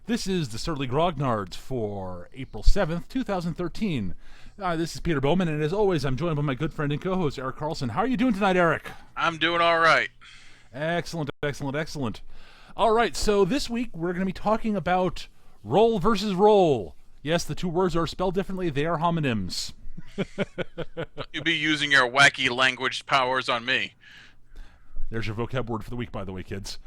This is the Surly Grognards for April 7th, 2013. This is Peter Bowman, and as always, I'm joined by my good friend and co-host, Eric Carlson. How are you doing tonight, Eric? I'm doing all right. Excellent, excellent, excellent. All right, so this week we're going to be talking about roll versus roll. Yes, the two words are spelled differently. They are homonyms. You'll be using your wacky language powers on me. There's your vocab word for the week, by the way, kids.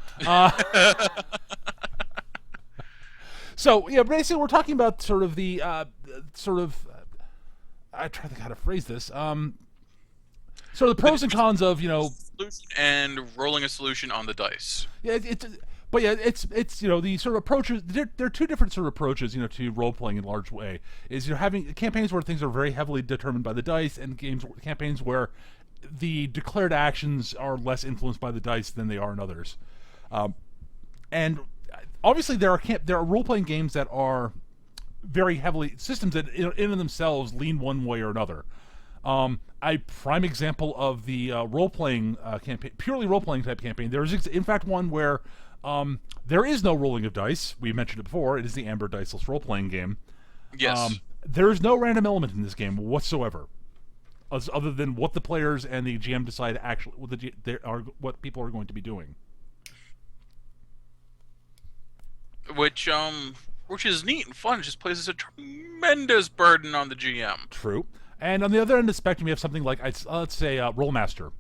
So, yeah, basically we're talking about sort of the, I try to think how to phrase this, sort of the pros and cons of, Solution and rolling a solution on the dice. Yeah, it's the sort of approaches. There are two different sort of approaches, to role playing in a large way. Is you're having campaigns where things are very heavily determined by the dice, and campaigns where the declared actions are less influenced by the dice than they are in others. And obviously, there are role playing games that are very heavily systems that in and themselves lean one way or another. A prime example of the role-playing campaign, purely role-playing type campaign, there is in fact one where there is no rolling of dice. We mentioned it before. It is the Amber Diceless role-playing game. Yes. There is no random element in this game whatsoever, other than what the players and the GM decide actually what people are going to be doing. Which is neat and fun. It just places a tremendous burden on the GM. True. And on the other end of the spectrum, you have something like, let's say, Rollmaster.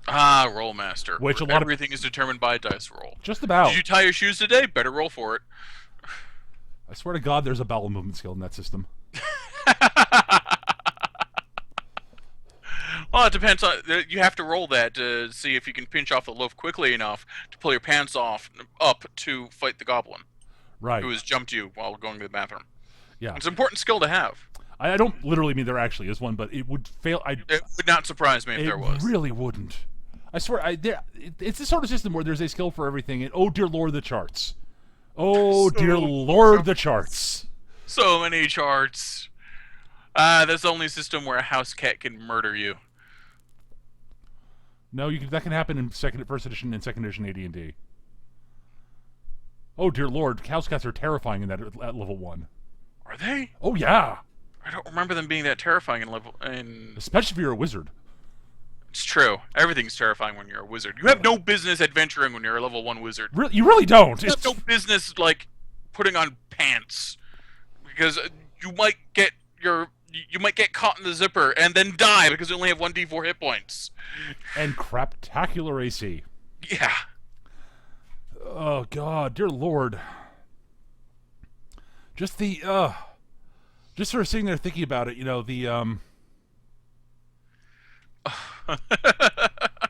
Ah, Rollmaster. Which everything is determined by a dice roll. Just about. Did you tie your shoes today? Better roll for it. I swear to God, there's a bowel movement skill in that system. Well, it depends on. You have to roll that to see if you can pinch off the loaf quickly enough to pull your pants up to fight the goblin. Right. Who has jumped you while going to the bathroom. Yeah. It's an important skill to have. I don't literally mean there actually is one, but it would fail. It would not surprise me if there was. It really wouldn't. I swear, it's the sort of system where there's a skill for everything, and oh dear lord, the charts. Oh dear lord, the charts. So many charts. That's the only system where a house cat can murder you. No, that can happen in first edition and second edition AD&D. Oh dear lord, house cats are terrifying in that at level 1. Are they? Oh yeah. I don't remember them being that terrifying Especially if you're a wizard. It's true. Everything's terrifying when you're a wizard. You have no business adventuring when you're a level 1 wizard. You really don't. You have no business, putting on pants. Because you might get caught in the zipper and then die because you only have 1d4 hit points. And craptacular AC. Yeah. Oh god, dear lord. Just sort of sitting there thinking about it,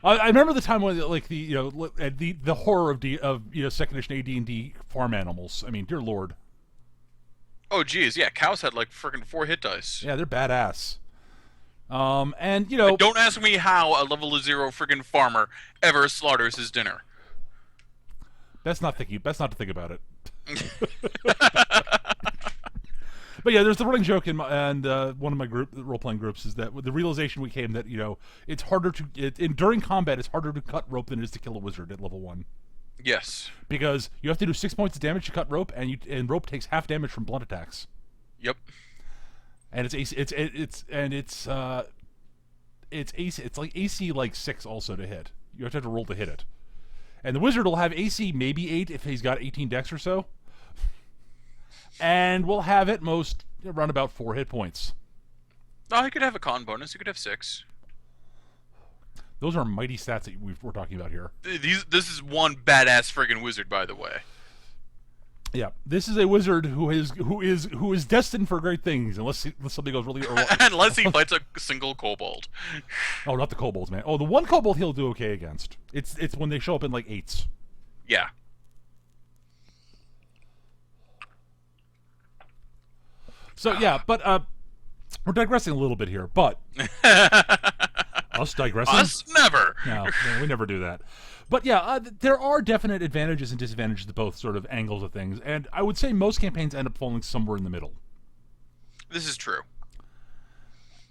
I remember the time when, the horror of second edition AD&D farm animals. I mean, dear lord. Oh, geez, yeah, cows had, freaking 4 hit dice. Yeah, they're badass. And, Don't ask me how a level 0 friggin' farmer ever slaughters his dinner. Best not to think about it. But yeah, there's the running joke in one of my role-playing groups is that the realization we came that, it's harder during combat, it's harder to cut rope than it is to kill a wizard at level 1. Yes. Because you have to do 6 points of damage to cut rope, and rope takes half damage from blunt attacks. Yep. And it's like AC 6 also to hit. You have to roll to hit it. And the wizard will have AC maybe 8 if he's got 18 dex or so. And we'll have at most around about 4 hit points. Oh, he could have a con bonus. He could have 6. Those are mighty stats that we're talking about here. This is one badass friggin' wizard, by the way. Yeah, this is a wizard who is destined for great things, unless something goes really. Unless he fights a single kobold. Oh, not the kobolds, man. Oh, the one kobold he'll do okay against. It's when they show up in 8s. Yeah. So yeah, but we're digressing a little bit here. But us digressing? Us never. No, we never do that. But yeah, there are definite advantages and disadvantages to both sort of angles of things, and I would say most campaigns end up falling somewhere in the middle. This is true.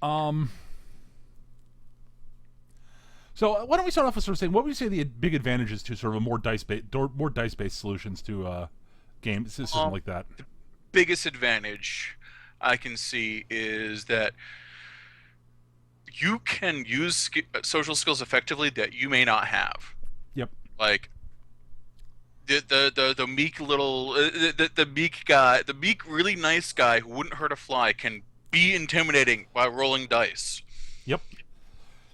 So why don't we start off with sort of saying what would you say the big advantages to sort of a more dice-based solutions to game system like that. Biggest advantage I can see is that you can use social skills effectively that you may not have. Yep. Like the meek little the meek guy, the meek really nice guy who wouldn't hurt a fly can be intimidating by rolling dice. Yep.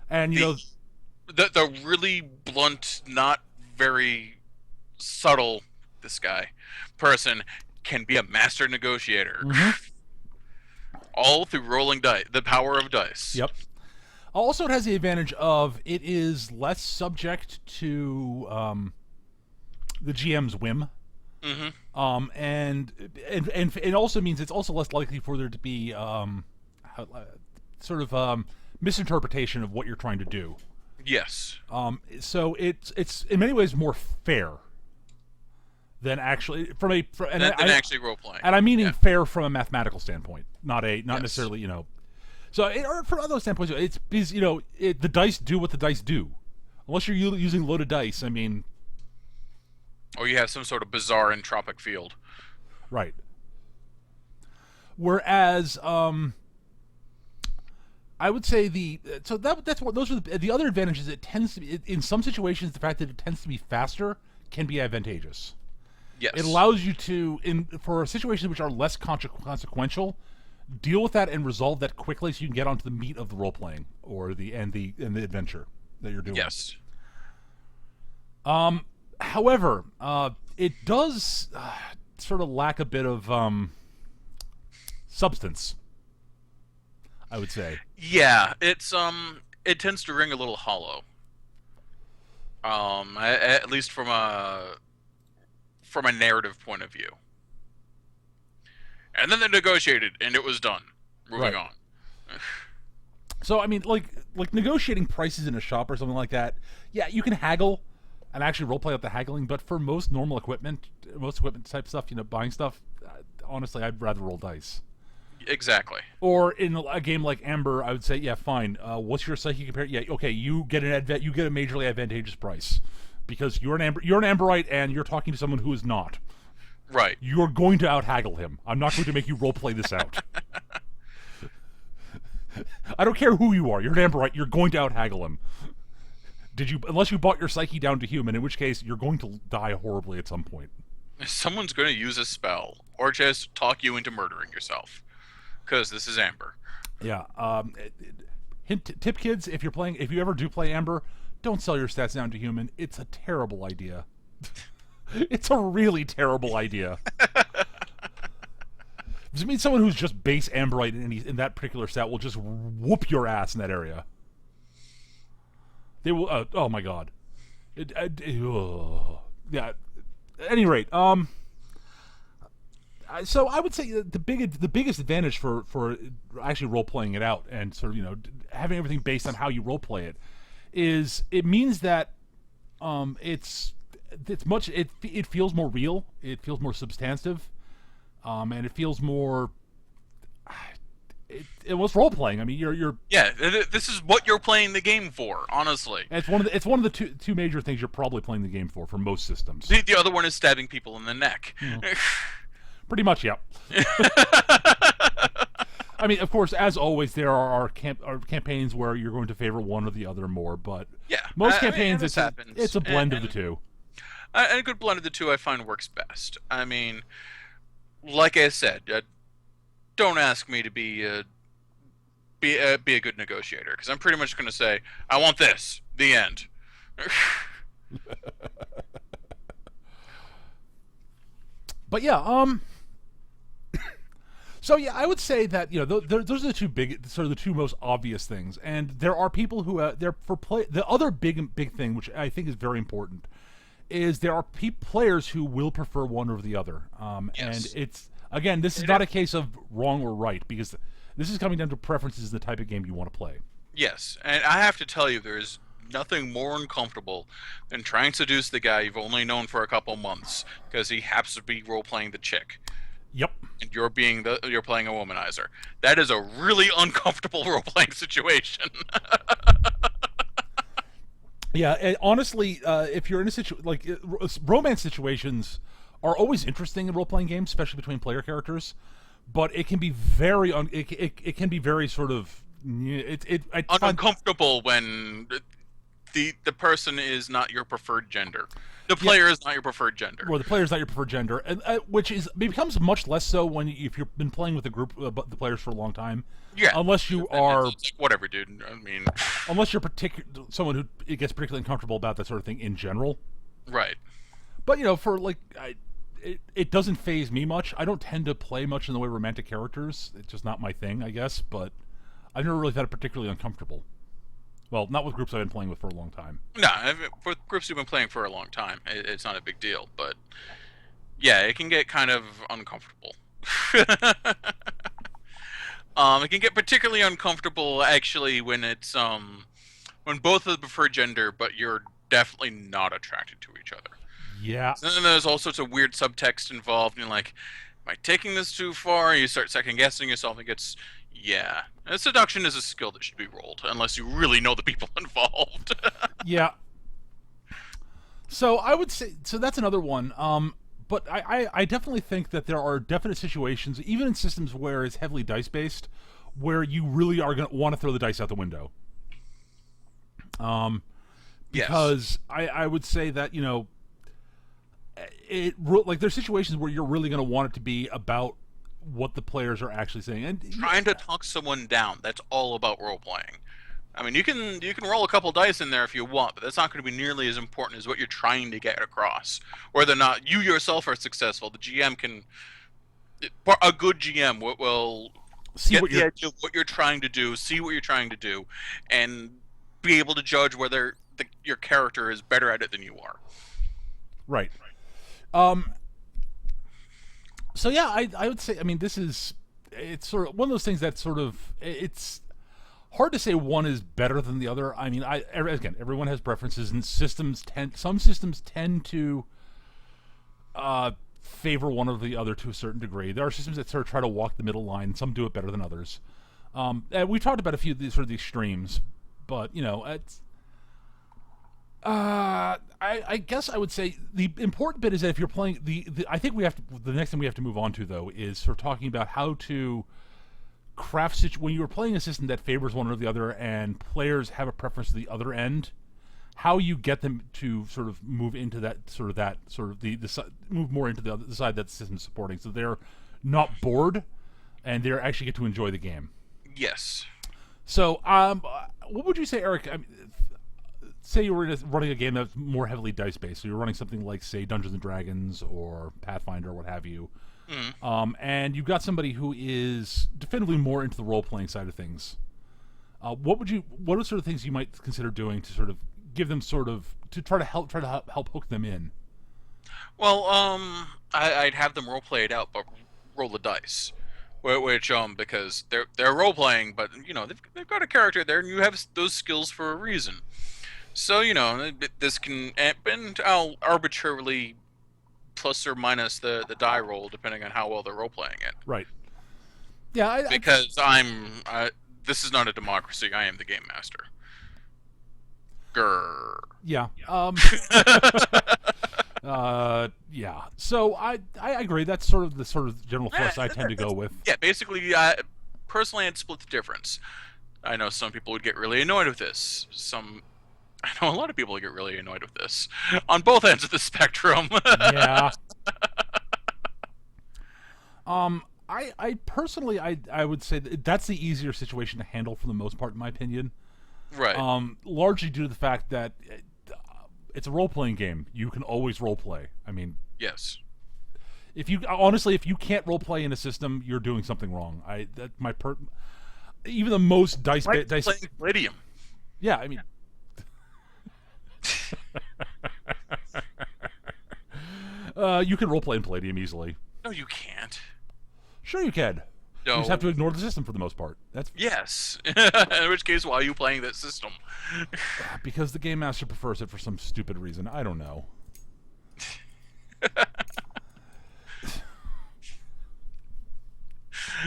And the really blunt, not very subtle this guy person can be a master negotiator. Mm-hmm. All through rolling dice, the power of dice. Yep. Also, it has the advantage of it is less subject to the GM's whim. Mm-hmm. And it also means it's also less likely for there to be misinterpretation of what you're trying to do. Yes. So it's in many ways more fair than actually actually role playing. And I'm meaning fair from a mathematical standpoint, not necessarily So from other standpoints, it's because the dice do what the dice do, unless you're using loaded dice. I mean, or you have some sort of bizarre entropic field, right? Whereas, I would say those are the other advantages. It tends to be in some situations the fact that it tends to be faster can be advantageous. Yes. It allows you to, for situations which are less consequential, deal with that and resolve that quickly, so you can get onto the meat of the role playing or the adventure that you're doing. Yes. However, it does sort of lack a bit of substance, I would say. Yeah, it tends to ring a little hollow. At least from a narrative point of view. And then they negotiated, and it was done. Moving on. So I mean, like negotiating prices in a shop or something like that. Yeah, you can haggle and actually roleplay out the haggling, but for most normal equipment type stuff, buying stuff, honestly, I'd rather roll dice. Exactly. Or in a game like Amber, I would say, yeah, fine. What's your psyche compared? Yeah, okay, you get a majorly advantageous price because you're an Amberite and you're talking to someone who is not. Right. You're going to out haggle him. I'm not going to make you roleplay this out. I don't care who you are. You're an Amberite. You're going to out haggle him. Unless you bought your psyche down to human, in which case you're going to die horribly at some point. Someone's going to use a spell or just talk you into murdering yourself. Because this is Amber. Yeah. Tip, kids, if you ever do play Amber, don't sell your stats down to human. It's a terrible idea. It's a really terrible idea. Does it mean someone who's just base Amberite in that particular stat will just whoop your ass in that area? They will. Oh my god. Yeah. At any rate, so I would say the biggest advantage for actually role playing it out and sort of having everything based on how you role play it is it means that it feels more real, it feels more substantive, and it feels more. It was role playing. I mean, you're. Yeah, this is what you're playing the game for. Honestly, it's one of the two major things you're probably playing the game for most systems. The other one is stabbing people in the neck. Pretty much, yeah. I mean, of course, as always, there are campaigns where you're going to favor one or the other more, but most campaigns it's a blend of the two. And a good blend of the two I find works best. I mean, like I said, don't ask me to be a good negotiator, because I'm pretty much going to say, I want this. The end. But yeah, so yeah, I would say that those are the two most obvious things, and there are people who the other big thing, which I think is very important, is there are players who will prefer one over the other, and it's again, this is not a case of wrong or right, because this is coming down to preferences and the type of game you want to play. Yes, and I have to tell you, there's nothing more uncomfortable than trying to seduce the guy you've only known for a couple months because he happens to be role-playing the chick. Yep. And you're playing a womanizer. That is a really uncomfortable role-playing situation. Yeah, and honestly, if you're in a situation like romance situations are always interesting in role playing games, especially between player characters. But it can be very it can be very sort of I find, uncomfortable when the person is not your preferred gender. The yeah, player is not your preferred gender. where the player is not your preferred gender, and which is becomes much less so when if you've been playing with a group the players for a long time. Yeah, Unless you and are it's like, whatever, dude. I mean, unless you're someone who it gets particularly uncomfortable about that sort of thing in general. right. But for like it doesn't phase me much. I don't tend to play much in the way of romantic characters. It's just not my thing, I guess. But I've never really found it particularly uncomfortable. Well, not with groups I've been playing with for a long time. No, for groups you've been playing for a long time, it's not a big deal. But yeah, it can get kind of uncomfortable. It can get particularly uncomfortable actually when it's when both of the preferred gender, but you're definitely not attracted to each other. Yeah. And then there's all sorts of weird subtext involved, and like, am I taking this too far? You start second guessing yourself. It gets, yeah. And seduction is a skill that should be rolled, unless you really know the people involved. Yeah. So I would say that's another one. But I definitely think that there are definite situations, even in systems where it's heavily dice based, where you really are going to want to throw the dice out the window. Because yes. I would say that there's situations where you're really going to want it to be about what the players are actually saying, and trying to talk someone down. That's all about role playing. I mean, you can roll a couple dice in there if you want, but that's not going to be nearly as important as what you're trying to get across. Whether or not you yourself are successful, the GM can. A good GM will see get the idea of what you're trying to do, see what you're trying to do, and be able to judge whether your character is better at it than you are. Right. So yeah, I would say, I mean, it's sort of one of those things that sort of, it's hard to say one is better than the other. I mean, again, everyone has preferences, and some systems tend to favor one or the other to a certain degree. There are systems that sort of try to walk the middle line. Some do it better than others. And we've talked about a few of these sort of the extremes, but it's. I guess I would say the important bit is that if you're playing I think the next thing we have to move on to though is sort of talking about how to craft when you're playing a system that favors one or the other and players have a preference to the other end, how you get them to sort of move into move more into the side that the system's supporting, so they're not bored and they actually get to enjoy the game. Yes. So, what would you say, Eric? I mean, say you were running a game that's more heavily dice-based, so you're running something like, say, Dungeons & Dragons or Pathfinder or what have you, and you've got somebody who is definitively more into the role-playing side of things. What are sort of things you might consider doing to sort of give them to try to help hook them in? Well, I'd have them role-play it out, but roll the dice. Which because they're role-playing, but they've got a character there, and you have those skills for a reason. So, this can, and I'll arbitrarily plus or minus the die roll depending on how well they're role-playing it. Right. Yeah, because this is not a democracy. I am the game master. Grrr. Yeah. Yeah. So I agree. That's sort of the general thrust I tend to go with. Yeah, basically, personally, I'd split the difference. I know some people would get really annoyed with this. I know a lot of people get really annoyed with this on both ends of the spectrum. Yeah. I personally, I would say that's the easier situation to handle for the most part, in my opinion. Right. Largely due to the fact that it's a role-playing game. You can always role-play. I mean, yes. If you can't role-play in a system, you're doing something wrong. Even the most dice playing Palladium. Yeah, I mean. You can roleplay in Palladium easily. No, you can't. Sure, you can. No. You just have to ignore the system for the most part. Yes. In which case, why are you playing that system? Because the game master prefers it for some stupid reason. I don't know.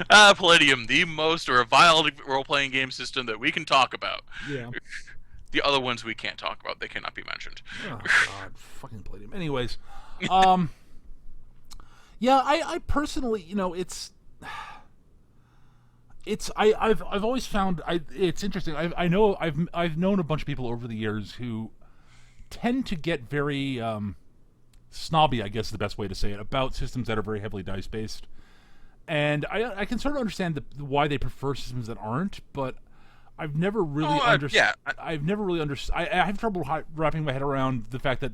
Palladium, the most reviled role-playing game system that we can talk about. Yeah. The other ones we can't talk about. They cannot be mentioned. Oh, God. Fucking Palladium. Anyways. Yeah, I personally, I've always found it's interesting. I've known a bunch of people over the years who tend to get very snobby, I guess is the best way to say it, about systems that are very heavily dice based. And I can sort of understand why they prefer systems that aren't, but I've never really Yeah. I've never really understood. I have trouble wrapping my head around the fact that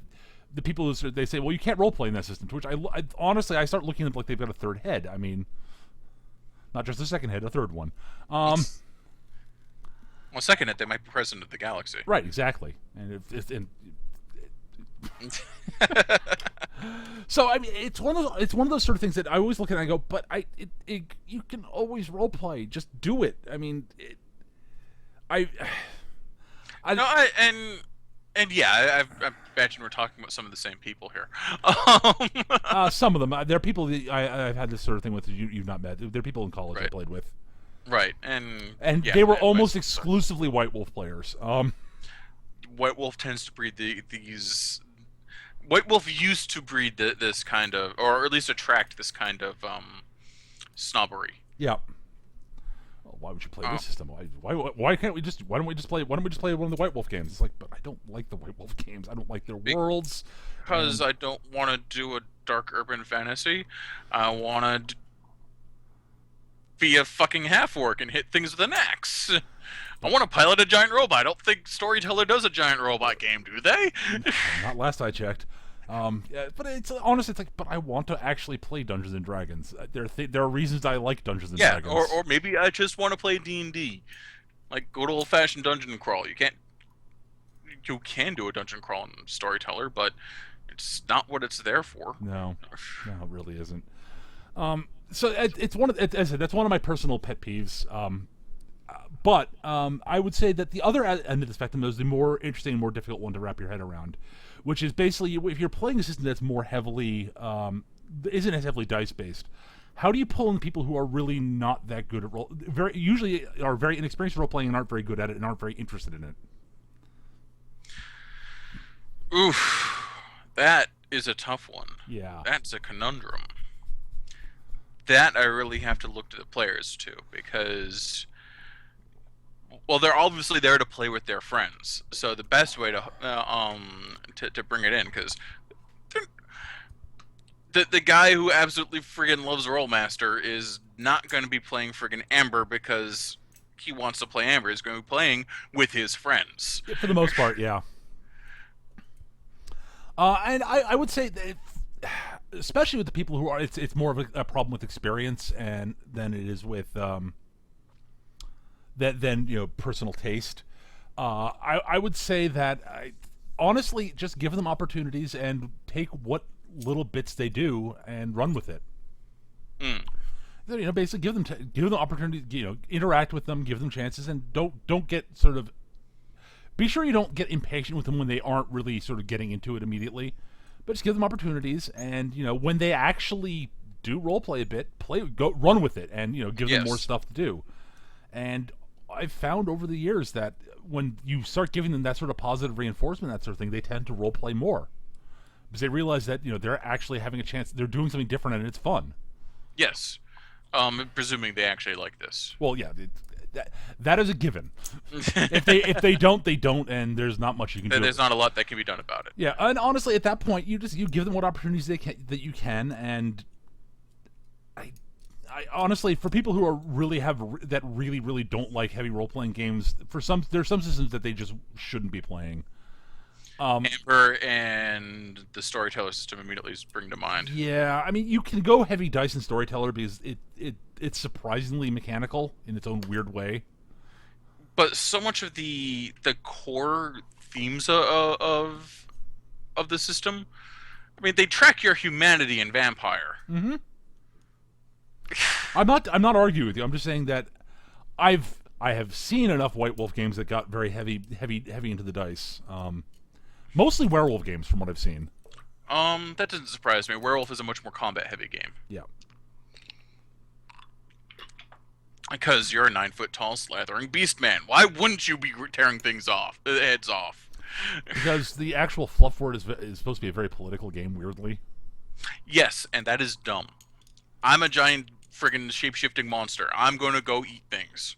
the people who they say, well, you can't roleplay in that system. To which I honestly I start looking at them like they've got a third head. I mean, not just a second head, a third one. Well, second it, they might be president of the galaxy. Right, exactly. So I mean, it's one of those sort of things that I always look at and I go, but you can always role play. Just do it. I mean, I No, and yeah, I imagine we're talking about some of the same people here. Some of them, they're people that I've had this sort of thing with. You've not met. They're people in college I played with. Right, and yeah, they were almost exclusively White Wolf players. White Wolf tends to breed these. White Wolf used to breed this kind of, or at least attract this kind of snobbery. Yeah. Well, why would you play this system? Why can't we just? Why don't we just play one of the White Wolf games? It's like, but I don't like the White Wolf games. I don't like their worlds. Because I don't want to do a dark urban fantasy. I want to be a fucking half-orc and hit things with an axe. I want to pilot a giant robot. I don't think Storyteller does a giant robot game, do they? Not last I checked. Yeah, but it's honestly, it's like, but I want to actually play Dungeons and Dragons. There are reasons I like Dungeons and Dragons. Yeah, or maybe I just want to play D&D, like good old-fashioned dungeon crawl. You can do a dungeon crawl in Storyteller, but it's not what it's there for. No, it really isn't. So it's as I said, that's one of my personal pet peeves. But I would say that the other end of the spectrum is the more interesting and more difficult one to wrap your head around, which is basically if you're playing a system that's more heavily isn't as heavily dice based. How do you pull in people who are really not that good at usually are very inexperienced role playing and aren't very good at it and aren't very interested in it? Oof, that is a tough one. Yeah, that's a conundrum. That I really have to look to the players too, because, well, they're obviously there to play with their friends. So the best way to bring it in, because the guy who absolutely friggin' loves Rolemaster is not going to be playing friggin' Amber because he wants to play Amber. He's going to be playing with his friends. For the most part, yeah. And I would say that especially with the people who are, it's more of a problem with experience and than it is with personal taste. I would say that honestly, just give them opportunities and take what little bits they do and run with it. Basically give them opportunities. Interact with them, give them chances, and don't get sort of. Be sure you don't get impatient with them when they aren't really sort of getting into it immediately. But just give them opportunities, and when they actually do role play a bit, run with it, and give them more stuff to do. And I've found over the years that when you start giving them that sort of positive reinforcement, that sort of thing, they tend to role play more because they realize that they're actually having a chance, they're doing something different, and it's fun. Yes, presuming they actually like this. Well, yeah. That is a given. If they don't, they don't, and there's not much you can do. There's not a lot that can be done about it. Yeah, and honestly, at that point, you give them what opportunities that you can, and I honestly, for people who are really don't like heavy role playing games, there's some systems that they just shouldn't be playing. Amber and the Storyteller system immediately spring to mind. Yeah, I mean, you can go heavy dice in Storyteller because it's surprisingly mechanical in its own weird way. But so much of the core themes of the system, I mean, they track your humanity in Vampire. Mm-hmm. I'm not arguing with you. I'm just saying that I have seen enough White Wolf games that got very heavy into the dice. Mostly werewolf games, from what I've seen. That doesn't surprise me. Werewolf is a much more combat-heavy game. Yeah. Because you're a 9-foot-tall, slathering beast man. Why wouldn't you be tearing things off, heads off? Because the actual fluff for it is supposed to be a very political game, weirdly. Yes, and that is dumb. I'm a giant friggin' shape-shifting monster. I'm gonna go eat things.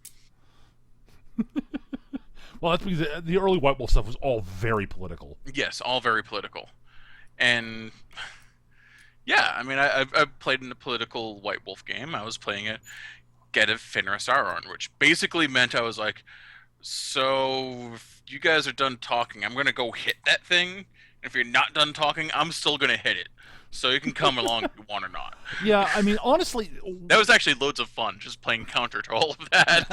Well, that's because the early White Wolf stuff was all very political. Yes, all very political. And yeah, I mean, I've played in a political White Wolf game. I was playing it, Get a Fenris Sauron, which basically meant I was like, so if you guys are done talking, I'm gonna go hit that thing. And if you're not done talking, I'm still gonna hit it. So you can come along if you want or not. Yeah, I mean, honestly, That was actually loads of fun, just playing counter to all of that.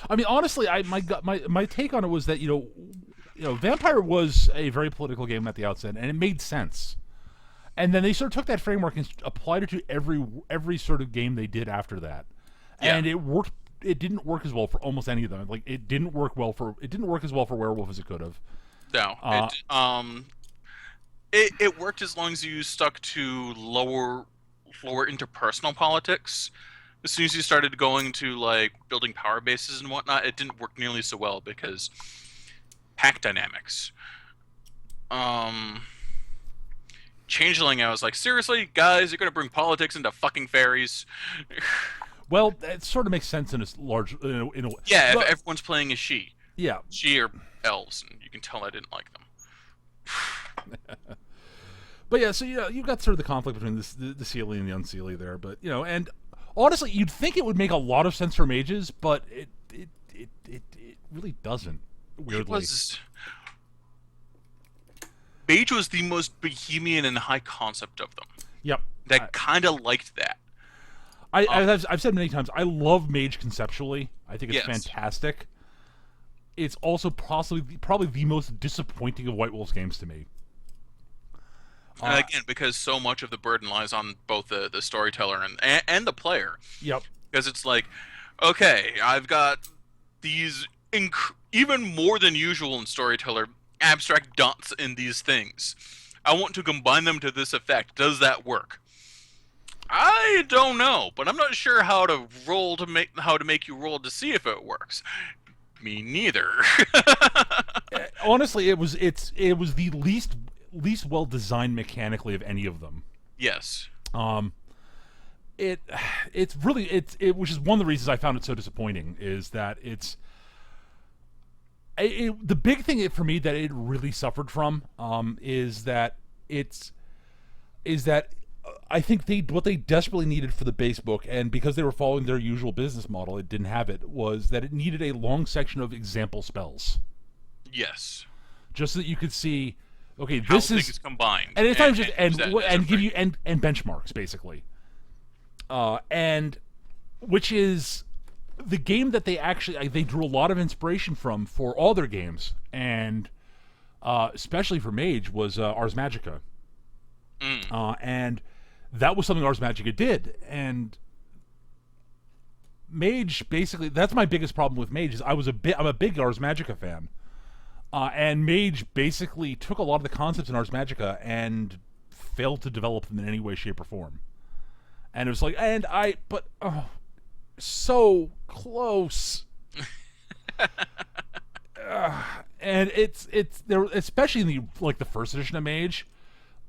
I mean, honestly, my take on it was that Vampire was a very political game at the outset, and it made sense. And then they sort of took that framework and applied it to every sort of game they did after that, and it worked. It didn't work as well for almost any of them. Like it didn't work as well for Werewolf as it could have. No, it worked as long as you stuck to lower interpersonal politics. As soon as you started going to like building power bases and whatnot, it didn't work nearly so well because pack dynamics. Changeling, I was like, seriously, guys, you're gonna bring politics into fucking fairies? Well, it sort of makes sense in a large, in a Yeah, but, if everyone's playing as she. Yeah, She or elves, and you can tell I didn't like them. but yeah, so you've got sort of the conflict between the Seelie and the Unseelie there, but and honestly, you'd think it would make a lot of sense for mages, but it really doesn't. Weirdly, Mage was the most bohemian and high concept of them. Yep, That kind of liked that. I've said many times, I love Mage conceptually. I think it's fantastic. It's also probably the most disappointing of White Wolf's games to me. And again, because so much of the burden lies on both the storyteller and the player. Yep. Because it's like, okay, I've got these even more than usual in storyteller abstract dots in these things. I want to combine them to this effect. Does that work? I don't know, but I'm not sure how to make you roll to see if it works. Me neither. Honestly, it was the least well designed mechanically of any of them. Yes. It's really which is one of the reasons I found it so disappointing is that the big thing for me that it really suffered from is that I think what they desperately needed for the base book, and because they were following their usual business model, it didn't have it, was that it needed a long section of example spells. Yes. Just so that you could see, okay, how this is combined, and it's not just and give you and benchmarks basically, and which is the game that they drew a lot of inspiration from for all their games, and especially for Mage was Ars Magica. And that was something Ars Magica did, and Mage basically, that's my biggest problem with Mage is I'm a big Ars Magica fan, and Mage basically took a lot of the concepts in Ars Magica and failed to develop them in any way, shape, or form. And it was like, so close. And it's there, especially in the first edition of Mage.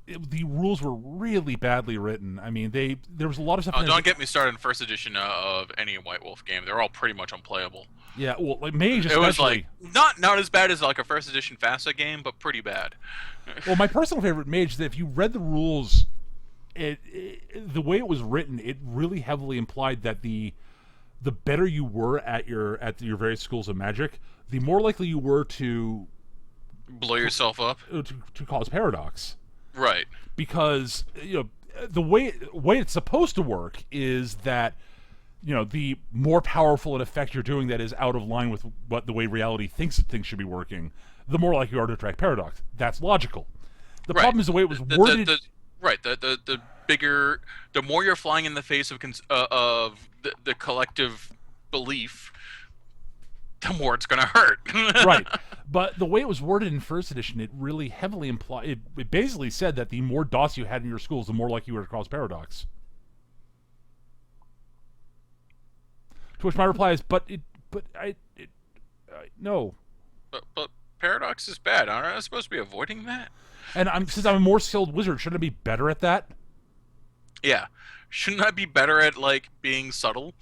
The rules were really badly written. I mean, there was a lot of stuff. Don't get me started in first edition of any White Wolf game. They're all pretty much unplayable. Yeah, well, like Mage especially. It was like not as bad as like a first edition FASA game, but pretty bad. Well, my personal favorite Mage is that if you read the rules, the way it was written, it really heavily implied that the better you were at your various schools of magic, the more likely you were to blow yourself up, to cause paradox. Right. Because the way it's supposed to work is that the more powerful an effect you're doing that is out of line with what the way reality thinks that things should be working, the more likely you are to attract paradox. That's logical. The problem is the way it was worded. The bigger, the more you're flying in the face of the collective belief, the more it's going to hurt. Right. But the way it was worded in first edition, it really heavily implied, it basically said that the more DOS you had in your schools, the more likely you were to cause paradox. To which my reply is, no. But paradox is bad. Aren't I supposed to be avoiding that? And since I'm a more skilled wizard, shouldn't I be better at that? Yeah. Shouldn't I be better at like being subtle?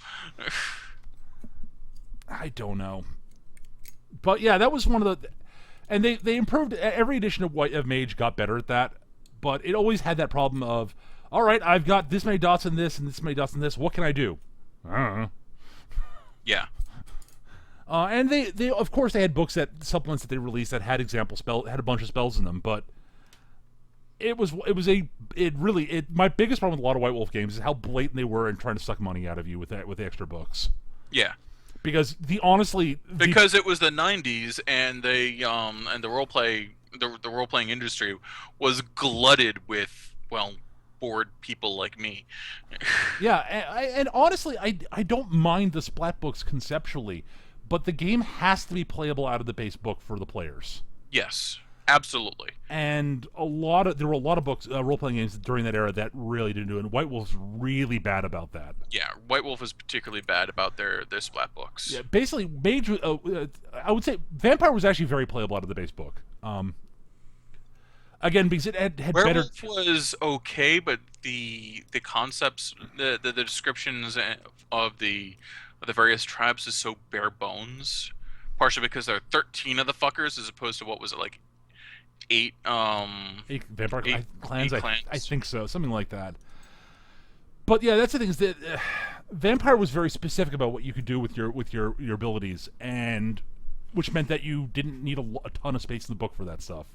I don't know. But yeah, that was one of the, and they improved every edition of Mage got better at that, but it always had that problem of, all right, I've got this many dots in this and this many dots in this. What can I do? I don't know. Yeah. And they of course they had books that supplements that they released that had had a bunch of spells in them, but it my biggest problem with a lot of White Wolf games is how blatant they were in trying to suck money out of you with the extra books. Yeah. Because because it was the 90s and the role playing industry was glutted with, well, bored people like me. Yeah, and honestly, I don't mind the splat books conceptually, but the game has to be playable out of the base book for the players. Yes, absolutely. And there were a lot of books, role-playing games during that era that really didn't do it. And White Wolf's really bad about that. Yeah, White Wolf is particularly bad about their splat books. Yeah, basically, Mage. I would say Vampire was actually very playable out of the base book. Again, because it had Werewolf better. was okay, but the concepts, the descriptions of the various tribes is so bare bones. Partially because there are 13 of the fuckers as opposed to what was it, like eight Vampire clans. eight clans. I think so, something like that. But yeah, that's the thing is that Vampire was very specific about what you could do with your abilities, and which meant that you didn't need a ton of space in the book for that stuff.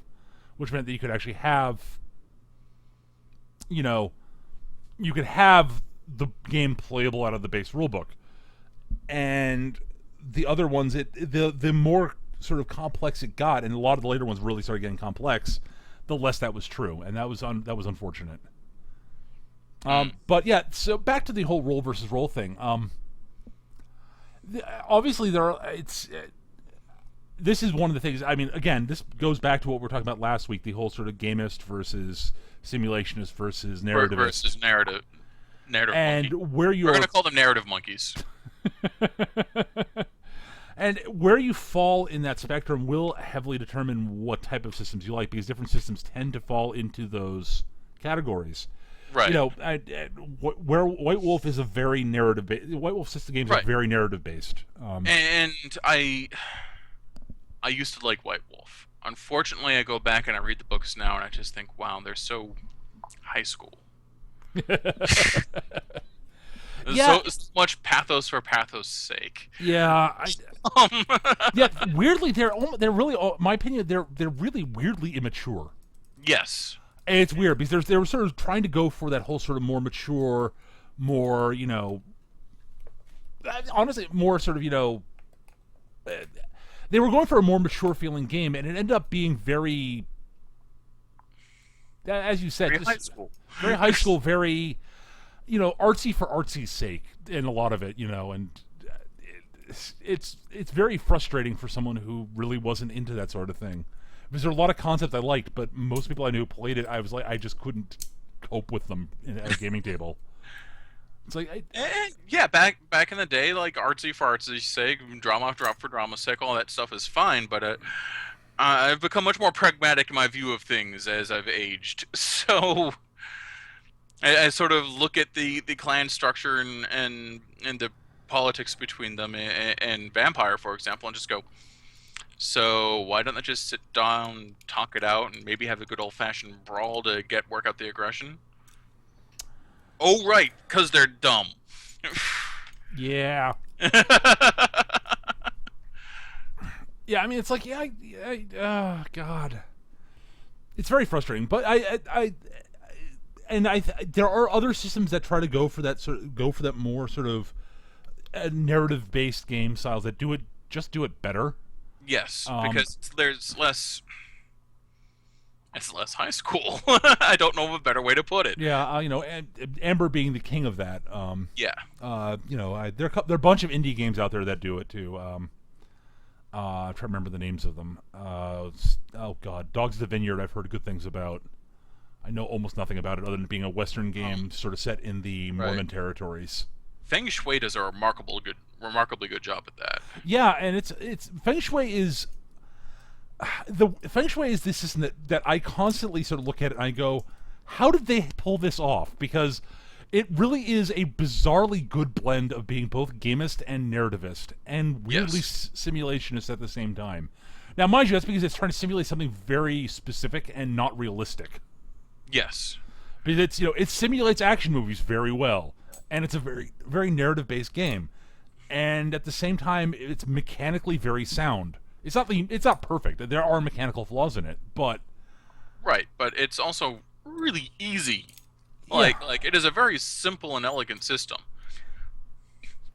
Which meant that you could actually have, you could have the game playable out of the base rulebook, and the other ones, the more sort of complex it got, and a lot of the later ones really started getting complex, the less that was true, and that was unfortunate. But yeah, so back to the whole role versus role thing. Obviously, this is one of the things. I mean, again, this goes back to what we were talking about last week: the whole sort of gamist versus simulationist versus narrativist versus narrative and monkey. Where you we're going to call them narrative monkeys. And where you fall in that spectrum will heavily determine what type of systems you like, because different systems tend to fall into those categories. Right. Where White Wolf is a very narrative. White Wolf system games are very narrative based. And I used to like White Wolf. Unfortunately, I go back and I read the books now, and I just think, wow, they're so high school. Yeah. So much pathos for pathos' sake. Yeah, yeah. Weirdly, they're really, in my opinion, they're really weirdly immature. Yes. And it's weird because they were sort of trying to go for that whole sort of more mature, more honestly, more sort of they were going for a more mature feeling game, and it ended up being very, as you said, Very high school. Very high school, very artsy for artsy's sake in a lot of it, and it's very frustrating for someone who really wasn't into that sort of thing. Because there are a lot of concepts I liked, but most people I knew who played it, I was like, I just couldn't cope with them at a gaming table. It's like, yeah, back in the day, like artsy for artsy's sake, drama for drama's sake, all that stuff is fine. But I've become much more pragmatic in my view of things as I've aged. So I sort of look at the clan structure and the politics between them and Vampire, for example, and just go, so why don't they just sit down, talk it out, and maybe have a good old-fashioned brawl to work out the aggression? Oh, right, because they're dumb. Yeah. Yeah, I mean, it's like, oh, God. It's very frustrating, but there are other systems that try to go for that more sort of narrative-based game styles that do it better. Yes, because there's less. It's less high school. I don't know of a better way to put it. Yeah, Amber being the king of that. Yeah. There are a bunch of indie games out there that do it too. I'm trying to remember the names of them. Oh God, Dogs of the Vineyard. I've heard good things about. I know almost nothing about it other than being a Western game, sort of set in the Mormon territories. Feng Shui does a remarkably good job at that. Yeah, and it's Feng Shui is the system that I constantly sort of look at it and I go, how did they pull this off? Because It really is a bizarrely good blend of being both gamist and narrativist, and weirdly Yes. simulationist at the same time. Now, mind you, that's because it's trying to simulate something very specific and not realistic. Yes. Because it's it simulates action movies very well, and it's a very very narrative based game, and at the same time, it's mechanically very sound. It's not perfect. There are mechanical flaws in it, but Right, but it's also really easy. Yeah. Like it is a very simple and elegant system.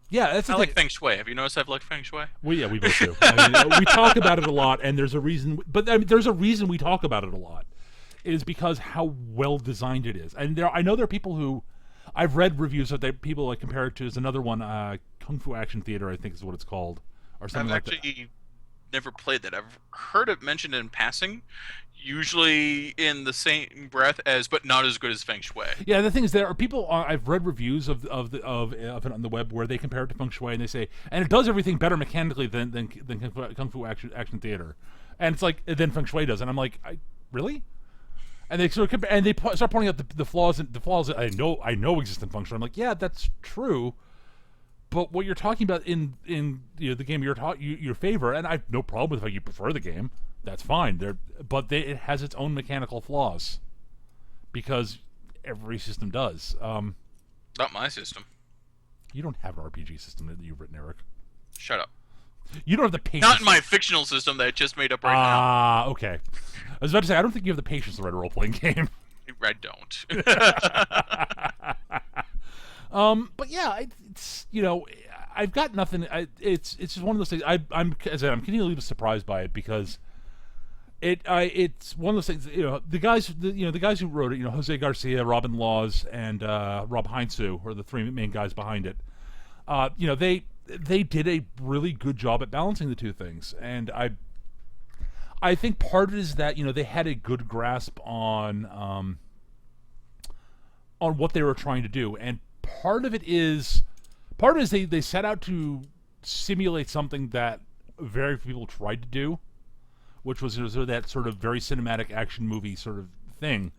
yeah, that's the I thing. like Feng Shui. Have you noticed I've liked Feng Shui? Well, yeah, we both do. I mean, we talk about it a lot, and there's a reason. But I mean, there's a reason we talk about it a lot. It is because how well designed it is. And I know there are people who, I've read reviews that people like compare it to. Is another one, Kung Fu Action Theater, I think is what it's called, or something I've like that. actually never played that. I've heard it mentioned in passing, usually in the same breath as, but not as good as Feng Shui. Yeah, the thing is, there are people. I've read reviews of it on the web where they compare it to Feng Shui, and they say, and it does everything better mechanically than Kung Fu Action Theater, and it's like then Feng Shui does, and I'm like, really? And they sort of start pointing out the flaws that I know exist in Feng Shui. I'm like, yeah, that's true, but what you're talking about in the game your favor, and I have no problem with how you prefer the game. That's fine. It has its own mechanical flaws because every system does. Not my system. You don't have an RPG system that you've written, Eric. Shut up. You don't have the patience. Not in my fictional system that I just made up right Ah, okay. I was about to say I don't think you have the patience to write a role playing game. now. I don't. But yeah, it's I've got nothing. It's just one of those things. I'm as I said, I'm continually surprised by it because it's one of those things. The guys who wrote it. Jose Garcia, Robin Laws, and Rob Heinzu are the three main guys behind it. They did a really good job at balancing the two things, and I think part of it is that they had a good grasp on what they were trying to do, and part of it is they set out to simulate something that very few people tried to do, which was that sort of very cinematic action movie sort of thing,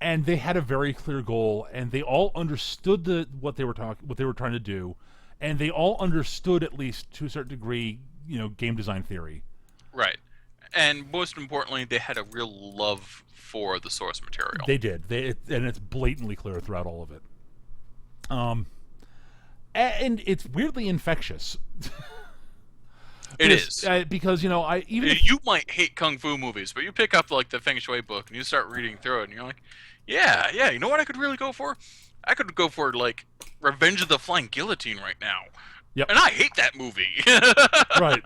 and they had a very clear goal, and they all understood what they were trying to do, and they all understood at least to a certain degree, game design theory. Right. And most importantly, they had a real love for the source material. They did. And it's blatantly clear throughout all of it. And it's weirdly infectious. It is. Because you might hate kung fu movies, but you pick up like the Feng Shui book and you start reading through it, and you're like, yeah. You know what I could really go for? I could go for like Revenge of the Flying Guillotine right now. Yep. And I hate that movie. Right.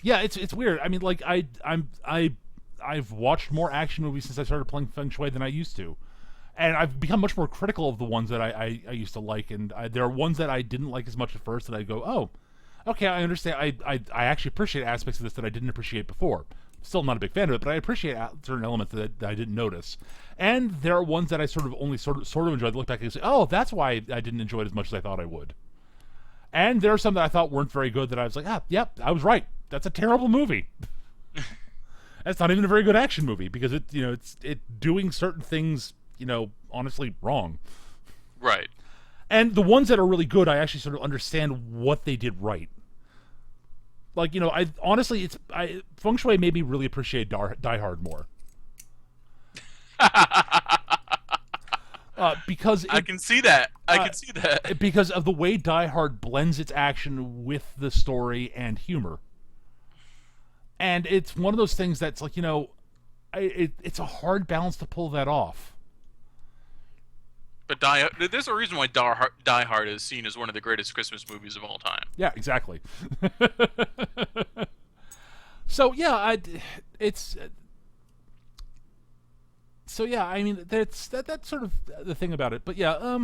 Yeah, it's weird. I mean, like I've watched more action movies since I started playing Feng Shui than I used to, and I've become much more critical of the ones that I used to like, and there are ones that I didn't like as much at first that I go, oh, okay, I understand. I actually appreciate aspects of this that I didn't appreciate before. Still not a big fan of it, but I appreciate certain elements that I didn't notice. And there are ones that I sort of only sort of enjoyed. Look back and say, oh, that's why I didn't enjoy it as much as I thought I would. And there are some that I thought weren't very good that I was like, yep, I was right. That's a terrible movie. That's not even a very good action movie because it's doing certain things, honestly wrong. Right. And the ones that are really good, I actually sort of understand what they did right. Like, I honestly, Feng Shui made me really appreciate Die Hard more. Because I can see that. I can see that. Because of the way Die Hard blends its action with the story and humor. And it's one of those things that's like, it's a hard balance to pull that off. But there's a reason why Die Hard is seen as one of the greatest Christmas movies of all time. Yeah, exactly. So yeah, I mean that's sort of the thing about it. But yeah,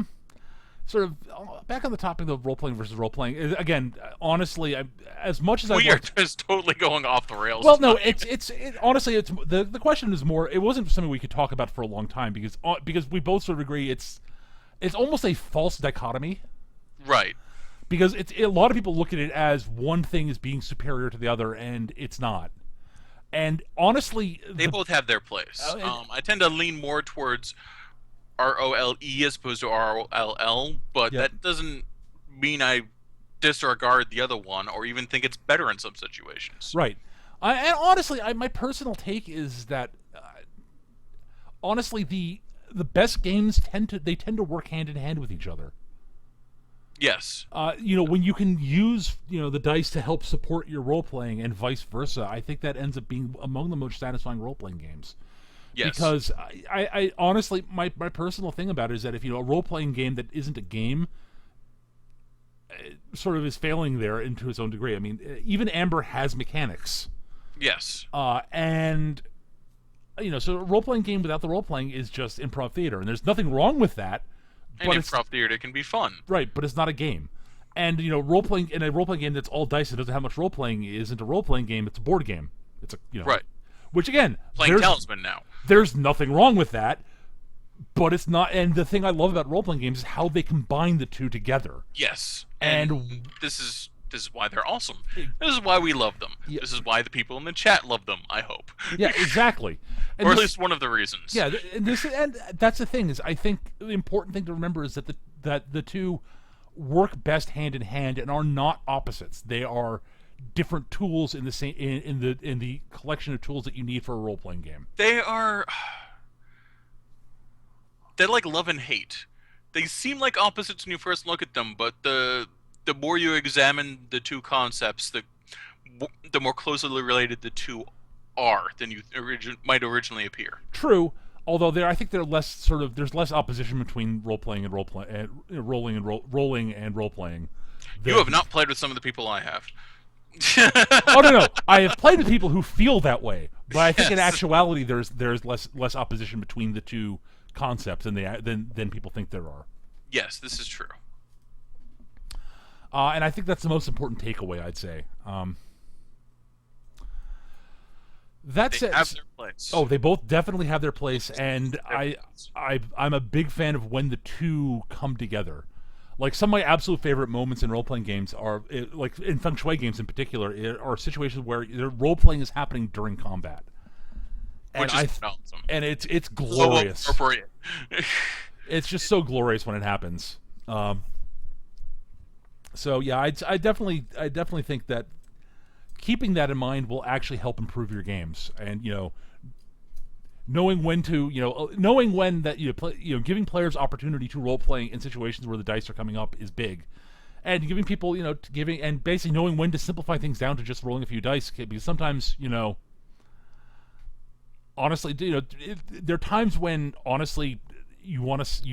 sort of back on the topic of role playing versus role playing. Again, honestly, as much as we are just totally going off the rails. Well, no, honestly, it's the question is more. It wasn't something we could talk about for a long time because we both sort of agree it's almost a false dichotomy. Right. Because a lot of people look at it as one thing is being superior to the other, and it's not. And honestly, They both have their place. and, I tend to lean more towards ROLE as opposed to ROLL, but yep, that doesn't mean I disregard the other one or even think it's better in some situations. right. And honestly, my personal take is that honestly the best games tend to work hand in hand with each other. Yes. When you can use the dice to help support your role playing and vice versa, I think that ends up being among the most satisfying role playing games. Yes. Because I honestly, my personal thing about it is that if a role playing game that isn't a game sort of is failing there into its own degree. I mean, even Amber has mechanics, Yes. and so a role playing game without the role playing is just improv theater, and there's nothing wrong with that. And But improv theater can be fun. right, but it's not a game. And role playing in a role playing game that's all dice and doesn't have much role playing isn't a role playing game. It's a board game. It's a Right. which again, Playing Talisman now. there's nothing wrong with that. But it's not. And the thing I love about role playing games is how they combine the two together. Yes. And this is why they're awesome. This is why we love them. Yeah. This is why the people in the chat love them, I hope. yeah, exactly. And Or at this- least one of the reasons. Yeah, and that's the thing is I think the important thing to remember is that the two work best hand in hand and are not opposites. They are different tools in the same in the collection of tools that you need for a role playing game. They're like love and hate. They seem like opposites when you first look at them, but the more you examine the two concepts, the more closely related the two are than you might originally appear. True, although I think they're less sort of there's less opposition between role playing and role play, rolling and role playing. You have not played with some of the people I have. Oh no, I have played with people who feel that way, but I think in Yes. actuality there's less opposition between the two concepts than people think there are. Yes, this is true. And I think that's the most important takeaway, I'd say. That They said, have their place. oh, they both definitely have their place, and I'm a big fan of when the two come together. Like some of my absolute favorite moments in role playing games are like in feng shui games in particular are situations where role playing is happening during combat. Which And is awesome. and it's glorious. So appropriate. It's just so glorious when it happens. So yeah, I definitely think that keeping that in mind will actually help improve your games, and knowing when that giving players opportunity to role play in situations where the dice are coming up is big, and giving people giving and basically knowing when to simplify things down to just rolling a few dice, because sometimes honestly, there are times when honestly you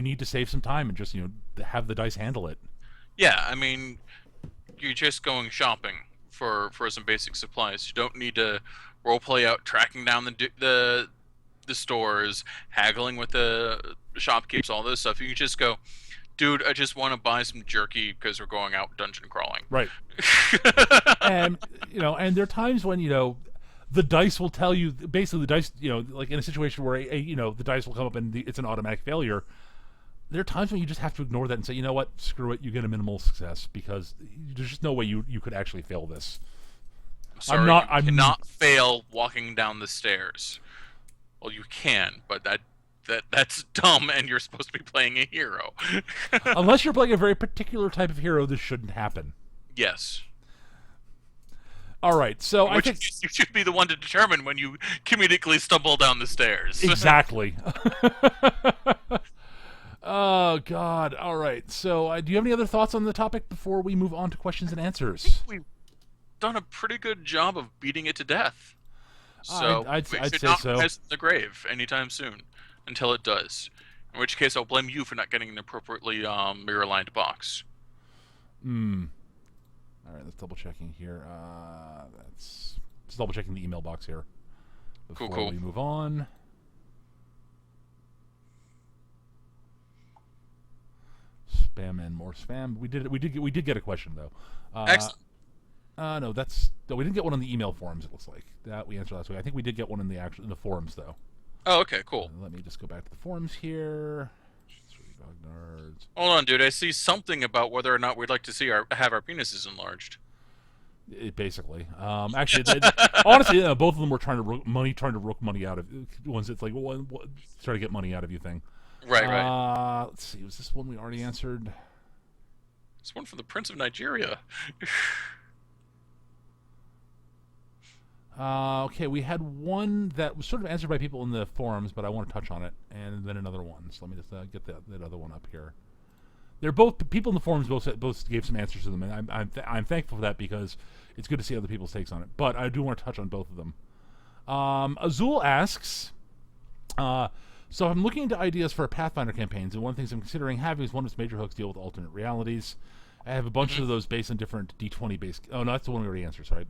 need to save some time and just have the dice handle it. Yeah, I mean, you're just going shopping for some basic supplies. You don't need to roleplay out tracking down the stores, haggling with the shopkeepers, all this stuff. You can just go, dude, I just want to buy some jerky because we're going out dungeon crawling. Right. And and there are times when the dice will tell you basically the dice like in a situation where the dice will come up and it's an automatic failure. There are times when you just have to ignore that and say, you know what, screw it, you get a minimal success because there's just no way you could actually fail this. Sorry, you cannot fail walking down the stairs. Well, you can, but that's dumb, and you're supposed to be playing a hero. Unless you're playing a very particular type of hero, this shouldn't happen. Yes. All right, so I think you should be the one to determine when you comedically stumble down the stairs. Exactly. Oh God! All right. So, do you have any other thoughts on the topic before we move on to questions and answers? We've done a pretty good job of beating it to death. So I'd we should say not so. rise from the grave anytime soon, until it does. In which case, I'll blame you for not getting an appropriately mirror-aligned box. All right. Let's double checking here. That's just double checking the email box here before Cool. we move on. Spam and more spam. We did get a question though. Excellent. No, we didn't get one on the email forums. It looks like that we answered last week. I think we did get one in the forums though. Oh, okay, cool. Let me just go back to the forums here. Grognards. Hold on, dude. I see something about whether or not we'd like to see have our penises enlarged. Basically. Actually, honestly, both of them were trying to rook money out of ones. It's like try to get money out of you thing. Right, right. Let's see. Was this one we already answered? It's one from the Prince of Nigeria. Okay, we had one that was sort of answered by people in the forums, but I want to touch on it, and then another one. So let me just get that other one up here. They're both people in the forums both gave some answers to them, and I'm thankful for that because it's good to see other people's takes on it. But I do want to touch on both of them. Azul asks, so I'm looking into ideas for Pathfinder campaigns, and one of the things I'm considering having is one of its major hooks deal with alternate realities. I have a bunch of those based on different D20 based. Oh, no, that's the one we already answered. Sorry,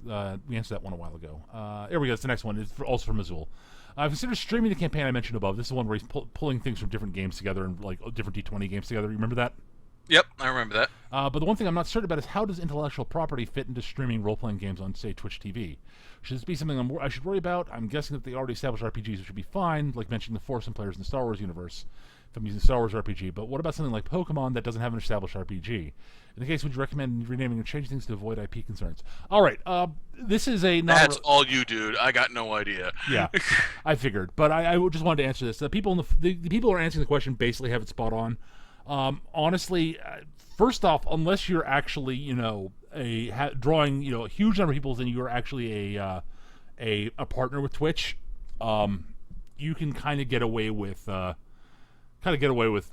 we answered that one a while ago. Here we go. It's the next one. It's also from Azul. I've considered streaming the campaign I mentioned above. This is the one where he's pulling things from different games together and like different D20 games together. You remember that? Yep, I remember that. But the one thing I'm not certain about is how does intellectual property fit into streaming role-playing games on, say, Twitch TV? Should this be something I should worry about? I'm guessing that they already established RPGs, which should be fine, like mentioning the Force and players in the Star Wars universe, if I'm using Star Wars RPG. But what about something like Pokemon that doesn't have an established RPG? In the case, would you recommend renaming or changing things to avoid IP concerns? All right, this is a... That's all you, dude. I got no idea. Yeah, I figured. But I just wanted to answer this. The people the people who are answering the question basically have it spot on. Honestly, first off, unless you're actually, drawing, a huge number of people, and you're actually a partner with Twitch, you can kind of get away with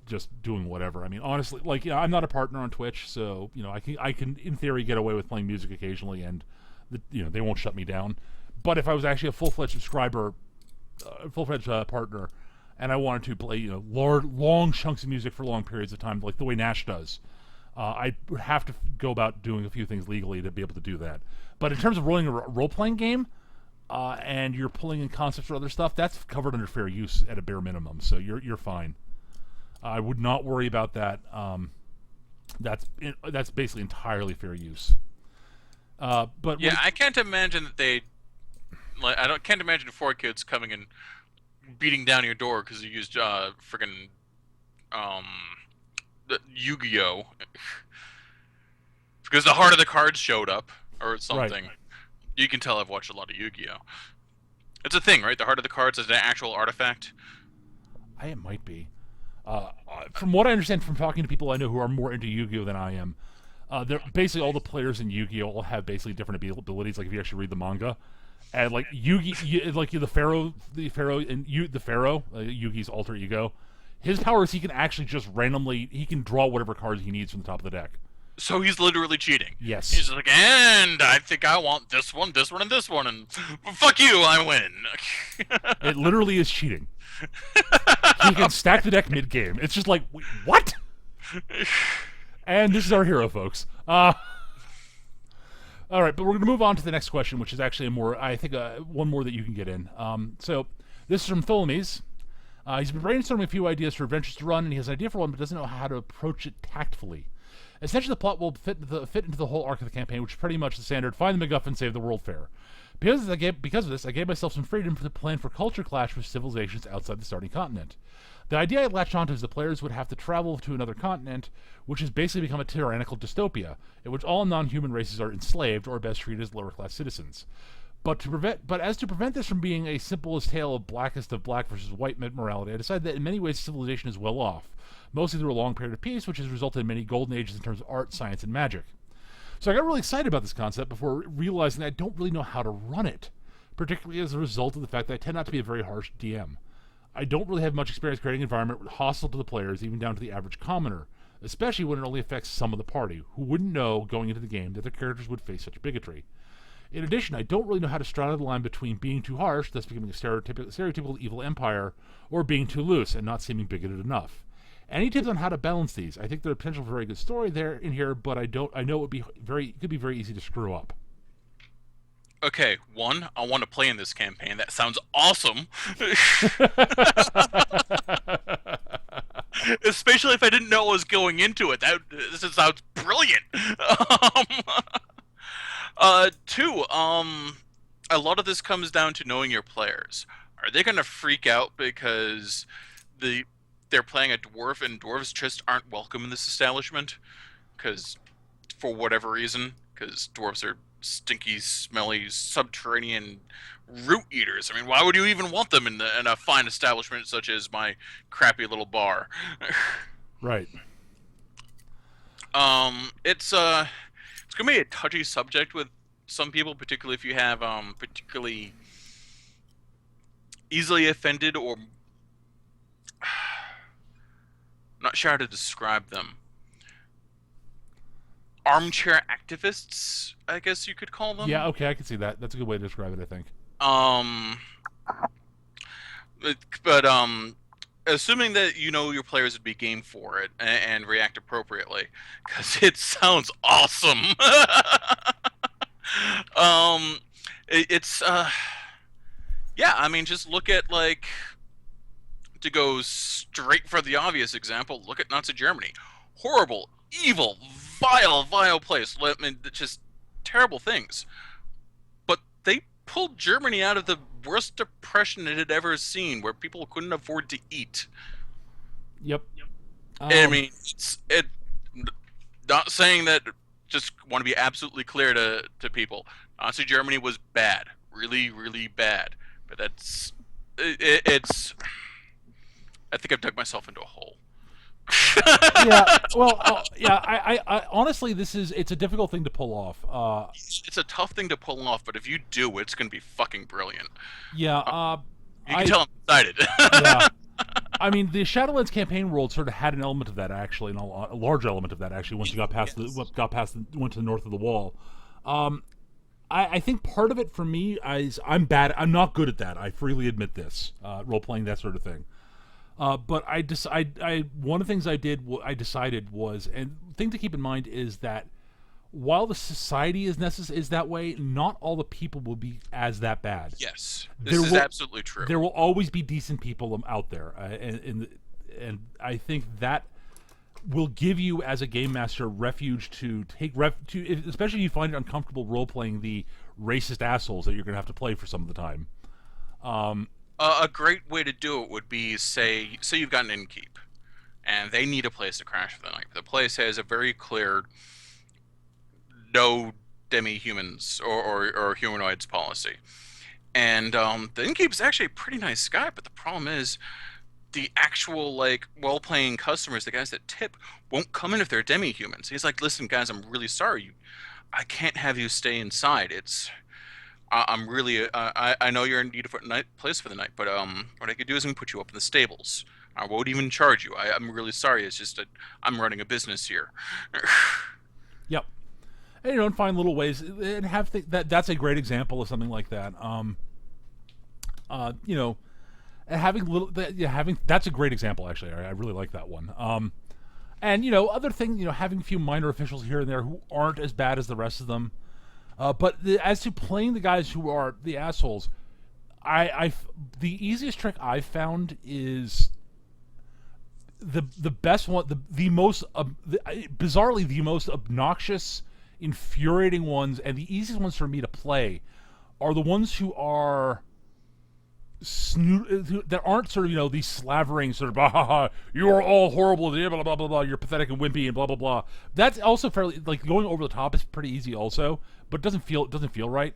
just doing whatever. I mean, honestly, I'm not a partner on Twitch, so I can in theory get away with playing music occasionally, and they won't shut me down. But if I was actually a full-fledged subscriber, full-fledged partner, and I wanted to play, long chunks of music for long periods of time, like the way Nash does, I would have to go about doing a few things legally to be able to do that. But in terms of rolling a role-playing game, and you're pulling in concepts or other stuff, that's covered under fair use at a bare minimum, so you're fine. I would not worry about that. That's basically entirely fair use. But yeah, I can't imagine that they, can't imagine 4 kids coming and beating down your door because you used friggin' Yu-Gi-Oh! Because the Heart of the Cards showed up or something. Right. You can tell I've watched a lot of Yu-Gi-Oh! It's a thing, right? The Heart of the Cards is an actual artifact. It might be. From what I understand from talking to people I know who are more into Yu-Gi-Oh! Than I am, they're basically all the players in Yu-Gi-Oh! All have basically different abilities. Like if you actually read the manga, and like Yugi, like the Pharaoh, Yugi's alter ego, his power is he can actually just randomly draw whatever cards he needs from the top of the deck. So he's literally cheating. Yes. He's like, and I think I want this one, and this one, and fuck you, I win. It literally is cheating. He can stack the deck mid-game. It's just like, wait, what? And this is our hero, folks. All right, but we're going to move on to the next question, which is actually one more that you can get in. So this is from Tholomes. He's been brainstorming a few ideas for adventures to run, and he has an idea for one, but doesn't know how to approach it tactfully. Essentially, the plot will fit into the whole arc of the campaign, which is pretty much the standard find the MacGuffin, save the world fare. Because of this, I gave myself some freedom to plan for culture clash with civilizations outside the starting continent. The idea I latched onto is the players would have to travel to another continent, which has basically become a tyrannical dystopia, in which all non-human races are enslaved or best treated as lower-class citizens. But as to prevent this from being a simplest tale of blackest of black versus white morality, I decided that in many ways civilization is well off, mostly through a long period of peace, which has resulted in many golden ages in terms of art, science, and magic. So I got really excited about this concept before realizing that I don't really know how to run it, particularly as a result of the fact that I tend not to be a very harsh DM. I don't really have much experience creating an environment hostile to the players, even down to the average commoner, especially when it only affects some of the party, who wouldn't know going into the game that their characters would face such bigotry. In addition, I don't really know how to straddle the line between being too harsh, thus becoming a stereotypical evil empire, or being too loose and not seeming bigoted enough. Any tips on how to balance these? I think there's potential for a very good story in here, but I know it could be very easy to screw up. Okay, one, I want to play in this campaign. That sounds awesome. Especially if I didn't know what was going into it. This sounds brilliant. Two, a lot of this comes down to knowing your players. Are they going to freak out because they're playing a dwarf and dwarves just aren't welcome in this establishment? Because for whatever reason, because dwarves are stinky, smelly, subterranean root eaters. I mean, why would you even want them in a fine establishment such as my crappy little bar? Right. It's gonna be a touchy subject with some people, particularly if you have particularly easily offended or not sure how to describe them. Armchair activists, I guess you could call them. Yeah. Okay, I can see that. That's a good way to describe it, I think. Um, but assuming that you know your players would be game for it and react appropriately, because it sounds awesome. um, it's yeah. I mean, just look at like to go straight for the obvious example. Look at Nazi Germany. Horrible, evil, vile, vile place. I mean, just terrible things. But they pulled Germany out of the worst depression it had ever seen, where people couldn't afford to eat. Yep. I mean, it. Not saying that. Just want to be absolutely clear to people. Nazi Germany was bad, really, really bad. But it's. I think I've dug myself into a hole. Yeah. Well, yeah. I honestly, it's a difficult thing to pull off. It's a tough thing to pull off, but if you do, it's going to be fucking brilliant. Yeah. You can tell I'm excited. Yeah. I mean, the Shadowlands campaign world sort of had an element of that actually, and a large element of that actually. Once you got past went to the north of the wall. I think part of it for me is I'm bad. I'm not good at that. I freely admit this. Role playing, that sort of thing. But one of the things I decided was, and the thing to keep in mind is that while the society is that way, not all the people will be as that bad. Yes, this is absolutely true. There will always be decent people out there, and I think that will give you as a game master refuge to especially if you find it uncomfortable role playing the racist assholes that you're going to have to play for some of the time. A great way to do it would be say you've got an innkeep, and they need a place to crash for the night. The place has a very clear no demi-humans or humanoids policy, and the innkeep's actually a pretty nice guy. But the problem is, the actual like role-playing customers, the guys that tip, won't come in if they're demi-humans. He's like, "Listen, guys, I'm really sorry. I can't have you stay inside. I'm really I know you're in need of a place for the night, but what I could do is I can put you up in the stables. I won't even charge you. I'm really sorry. It's just that I'm running a business here." Yep. And and find little ways and that's a great example of something like that. Having that's a great example actually. I really like that one. And other things, having a few minor officials here and there who aren't as bad as the rest of them. But as to playing the guys who are the assholes, the easiest trick I've found is the best one, bizarrely the most obnoxious, infuriating ones, and the easiest ones for me to play are the ones who are that aren't sort of these slavering sort of bah, ha, ha, you are all horrible, blah blah blah blah blah, you're pathetic and wimpy and blah blah blah. That's also fairly like going over the top is pretty easy also, but it doesn't feel right.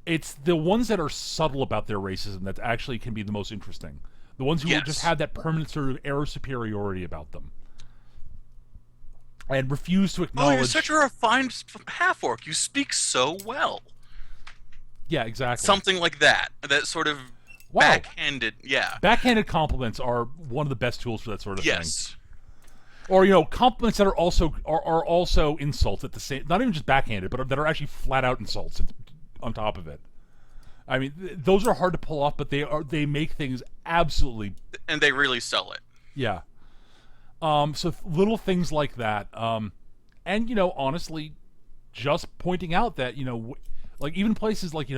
It's the ones that are subtle about their racism that actually can be the most interesting. The ones who just have that permanent sort of air of superiority about them and refuse to acknowledge. Oh, you're such a refined half-orc. You speak so well. Yeah, exactly. Something like that. That sort of backhanded, yeah. Backhanded compliments are one of the best tools for that sort of thing. Yes. Or compliments that are also insults at the same, not even just backhanded, but that are actually flat out insults on top of it. I mean, those are hard to pull off, but they make things absolutely, and they really sell it. Yeah. So little things like that, and honestly, just pointing out that like even places like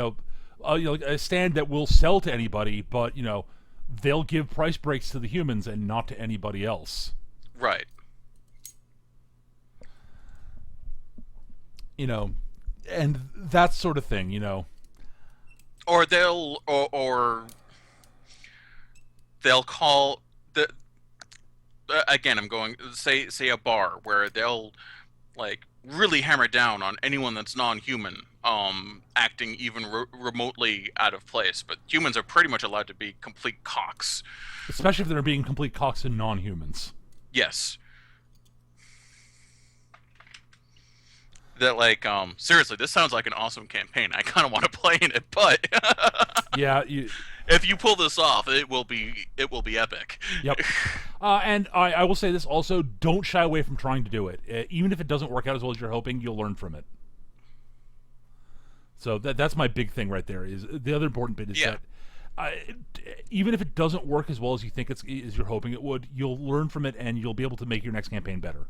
like a stand that will sell to anybody, but they'll give price breaks to the humans and not to anybody else. Right. And that sort of thing. Or they'll they'll call the again. I'm going say a bar where they'll like really hammer down on anyone that's non-human acting even remotely out of place. But humans are pretty much allowed to be complete cocks. Especially if they're being complete cocks and non-humans. Yes. That like seriously, this sounds like an awesome campaign. I kind of want to play in it, but Yeah, if you pull this off, it will be epic. Yep. And I will say this also: don't shy away from trying to do it. Even if it doesn't work out as well as you're hoping, you'll learn from it. So that's my big thing right there. Is the other important bit is Yeah. that even if it doesn't work as well as you think as you're hoping it would, you'll learn from it and you'll be able to make your next campaign better.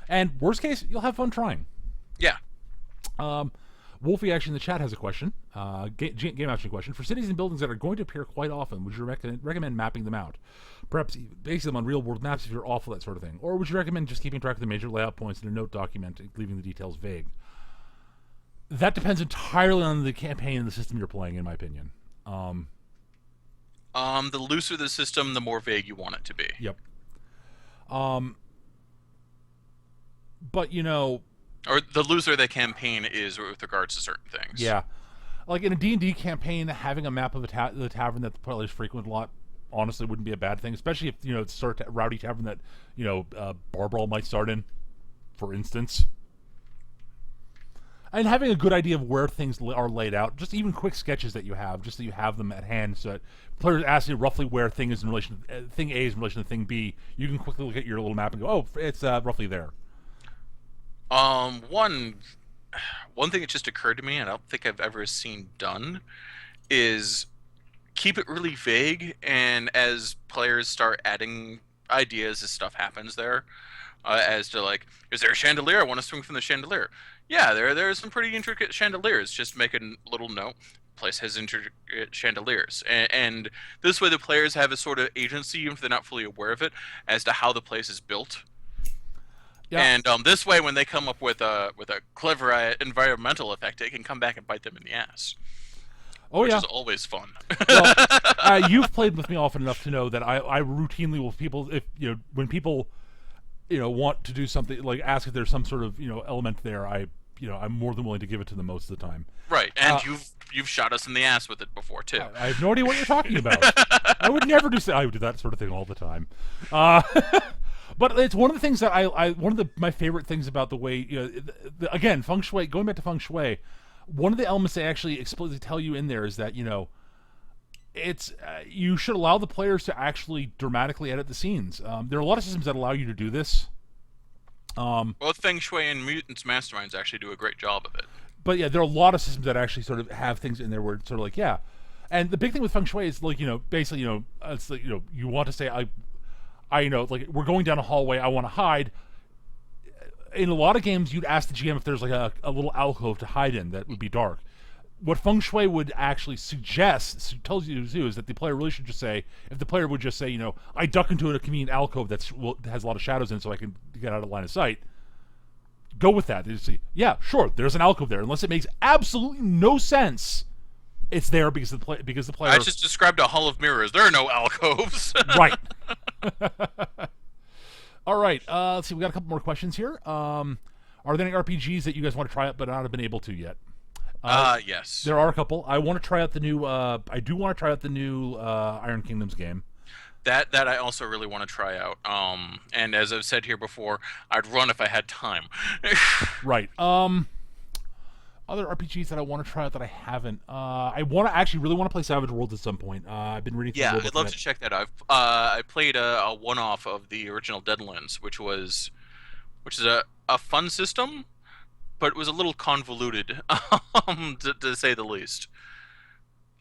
And worst case, you'll have fun trying. Yeah. Wolfie actually in the chat has a question, game action question. For cities and buildings that are going to appear quite often, would you recommend mapping them out? Perhaps basing them on real-world maps if you're awful, that sort of thing. Or would you recommend just keeping track of the major layout points in a note document, leaving the details vague? That depends entirely on the campaign and the system you're playing, in my opinion. The looser the system, the more vague you want it to be. Yep. But, you know... Or the looser the campaign is with regards to certain things. Yeah. Like in a D&D campaign, having a map of the tavern that the players frequent a lot honestly wouldn't be a bad thing, especially if, you know, it's sort of rowdy tavern that, you know, Barbrawl might start in, for instance. And having a good idea of where things are laid out, just even quick sketches that you have, just so you have them at hand, so that players ask you roughly where thing is in relation to, thing A is in relation to thing B, you can quickly look at your little map and go, oh, it's roughly there. One thing that just occurred to me, and I don't think I've ever seen done, is keep it really vague, and as players start adding ideas as stuff happens there, as to like, is there a chandelier? I want to swing from the chandelier. Yeah, there are some pretty intricate chandeliers. Just make a little note. Place has intricate chandeliers, and this way the players have a sort of agency, even if they're not fully aware of it, as to how the place is built. Yeah. And this way, when they come up with a clever environmental effect, it can come back and bite them in the ass. Oh, which yeah. is always fun. Well, you've played with me often enough to know that I routinely will people, if you know, when people, you know, want to do something, like ask if there's some sort of, you know, element there, I'm more than willing to give it to them most of the time. Right, and you've shot us in the ass with it before too. I have no idea what you're talking about. I would never do. I would do that sort of thing all the time. But it's one of the things that my favorite things about the way, you know, again, feng shui, going back to feng shui, one of the elements they actually explicitly tell you in there is that, you know, it's you should allow the players to actually dramatically edit the scenes. There are a lot of systems that allow you to do this. Both Feng Shui and Mutants Masterminds actually do a great job of it. But yeah, there are a lot of systems that actually sort of have things in there where it's sort of like, yeah. And the big thing with feng shui is, like, you know, basically, you know, it's like, you know, you want to say, I you know, like, we're going down a hallway, I want to hide. In a lot of games, you'd ask the GM if there's like a little alcove to hide in that would be dark. What feng shui would actually suggest, tells you to do, is that the player really should just say, if the player would just say, you know, I duck into a convenient alcove that has a lot of shadows in it so I can get out of line of sight, go with that. They just say, yeah, sure, there's an alcove there. Unless it makes absolutely no sense, it's there because the player... I just described a hall of mirrors. There are no alcoves. Right. All right, let's see, we got a couple more questions here. Are there any RPGs that you guys want to try out but not have been able to yet? Yes. There are a couple. I want to try out the new. I do want to try out the new Iron Kingdoms game. That I also really want to try out. And as I've said here before, I'd run if I had time. Right. Other RPGs that I want to try out that I haven't. I really want to play Savage Worlds at some point. I've been reading. Yeah, I'd love to check that out. I played a one-off of the original Deadlands, which is a fun system, but it was a little convoluted, to say the least.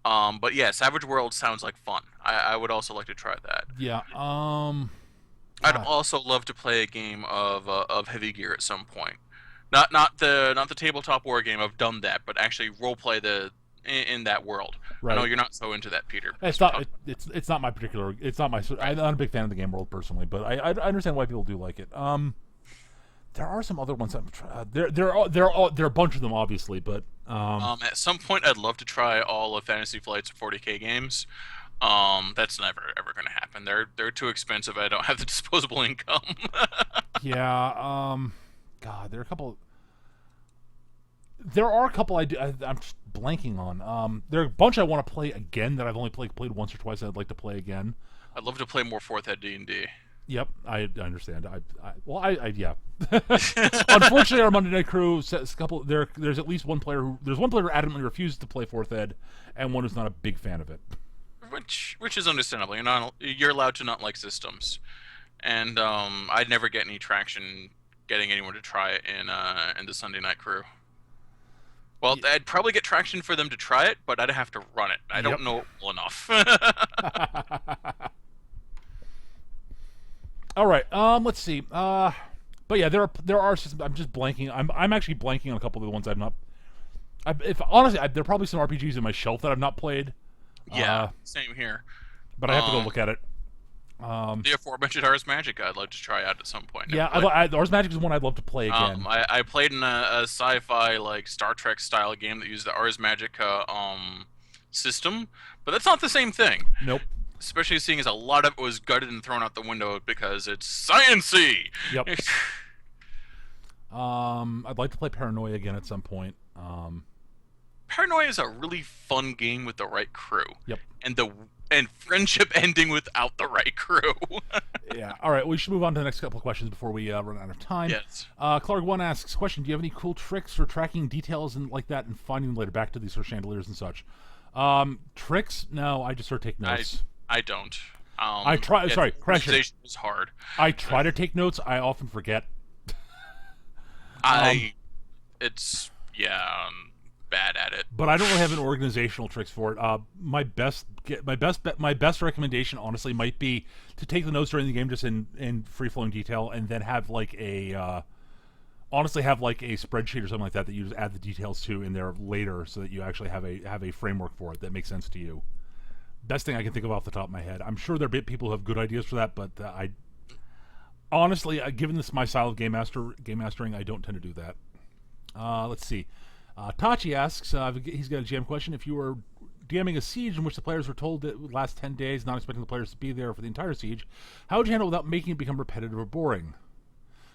But yeah, Savage Worlds sounds like fun. I would also like to try that. Yeah. I'd also love to play a game of Heavy Gear at some point. Not the tabletop war game. I've done that, but actually roleplay in that world. Right. I know you're not so into that, Peter. It's not my particular. It's not my. I'm not a big fan of the game world personally, but I understand why people do like it. There are some other ones. There are a bunch of them, obviously, but at some point I'd love to try all of Fantasy Flight's 40K games. That's never ever going to happen. They're too expensive. I don't have the disposable income. Yeah. God, there are a couple. There are a couple I'm just blanking on. There are a bunch I want to play again that I've only played once or twice. That I'd like to play again. I'd love to play more Fourth Ed D&D. Yep, I understand. Yeah. Unfortunately, our Monday Night Crew says there's at least one player who adamantly refuses to play Fourth Ed, and one who's not a big fan of it. Which is understandable. You're allowed to not like systems, and I'd never get any traction getting anyone to try it in the Sunday Night Crew. Well, I'd probably get traction for them to try it, but I'd have to run it. I don't know it well enough. All right. Let's see. But yeah, there are systems. I'm just blanking. I'm actually blanking on a couple of the ones I've not. Honestly, there are probably some RPGs in my shelf that I've not played. Yeah, same here. But I have to go look at it. The aforementioned Ars Magica I'd like to try out at some point. Yeah, Ars Magica is one I'd love to play again. I played in a sci-fi like Star Trek style game that used the Ars Magica system, but that's not the same thing. Nope. Especially seeing as a lot of it was gutted and thrown out the window because it's science-y. Yep. I'd like to play Paranoia again at some point. Paranoia is a really fun game with the right crew. Yep. And friendship ending without the right crew. Yeah. All right. We should move on to the next couple of questions before we run out of time. Yes. Clark1 asks, question, do you have any cool tricks for tracking details and like that and finding them later? Back to these sort of chandeliers and such. Tricks? No, I just sort of take notes. I don't. I try. Sorry, correction. Is hard. I try to take notes. I often forget. It's bad at it. But I don't really have an organizational tricks for it. My best recommendation, honestly, might be to take the notes during the game just in free flowing detail, and then have like a spreadsheet or something like that you just add the details to in there later, so that you actually have a framework for it that makes sense to you. Best thing I can think of off the top of my head. I'm sure there are people who have good ideas for that, but I honestly, given this my style of game mastering, I don't tend to do that. Let's see. Tachi asks, he's got a GM question. If you were DMing a siege in which the players were told that it would last 10 days, not expecting the players to be there for the entire siege, how would you handle it without making it become repetitive or boring?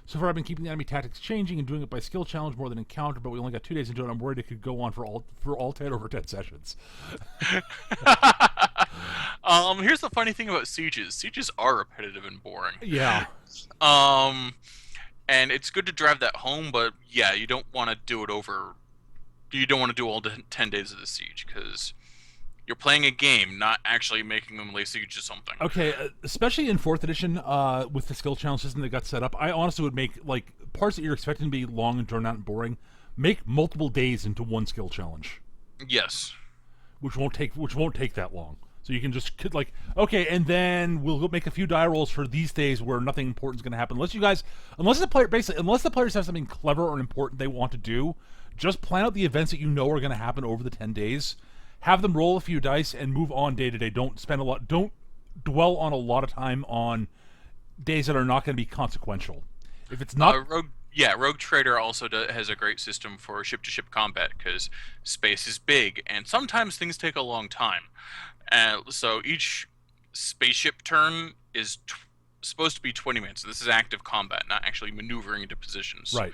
So far, I've been keeping the enemy tactics changing and doing it by skill challenge more than encounter, but we only got 2 days into it. I'm worried it could go on for all 10 over 10 sessions. Here's the funny thing about sieges. Sieges are repetitive and boring. Yeah. And it's good to drive that home, but yeah, you don't want to do it over. You don't want to do all 10 days of the siege, because you're playing a game, not actually making them lay siege to something. Okay, especially in 4th edition, with the skill challenge system that got set up, I honestly would make, like, parts that you're expecting to be long and drawn out and boring, make multiple days into one skill challenge. Yes. Which won't take that long. So you can just, like, okay, and then we'll make a few die rolls for these days where nothing important is going to happen. Unless the players have something clever or important they want to do, just plan out the events that you know are going to happen over the 10 days. Have them roll a few dice and move on day to day. Don't dwell on a lot of time on days that are not going to be consequential. If it's not Rogue Trader also has a great system for ship-to-ship combat, because space is big and sometimes things take a long time. So each spaceship turn is supposed to be 20 minutes. So this is active combat, not actually maneuvering into positions. Right.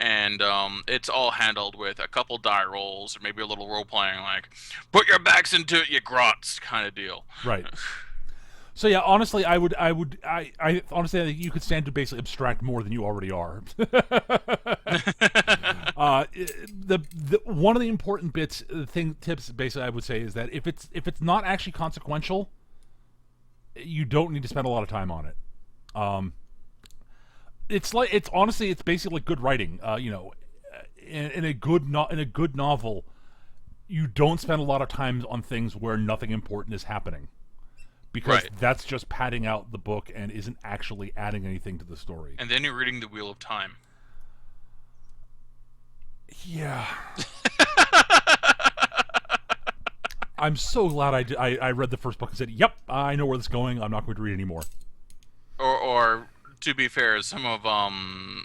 And it's all handled with a couple die rolls or maybe a little role playing, like "put your backs into it, you grots" kind of deal. Right. So yeah, honestly, I honestly think you could stand to basically abstract more than you already are. One of the important tips basically I would say is that if it's not actually consequential, you don't need to spend a lot of time on it. It's basically like good writing. In a good novel, you don't spend a lot of time on things where nothing important is happening, because that's just padding out the book and isn't actually adding anything to the story. And then you're reading the Wheel of Time. Yeah. I'm so glad I read the first book and said, "Yep, I know where this is going. I'm not going to read anymore." Or to be fair, some of the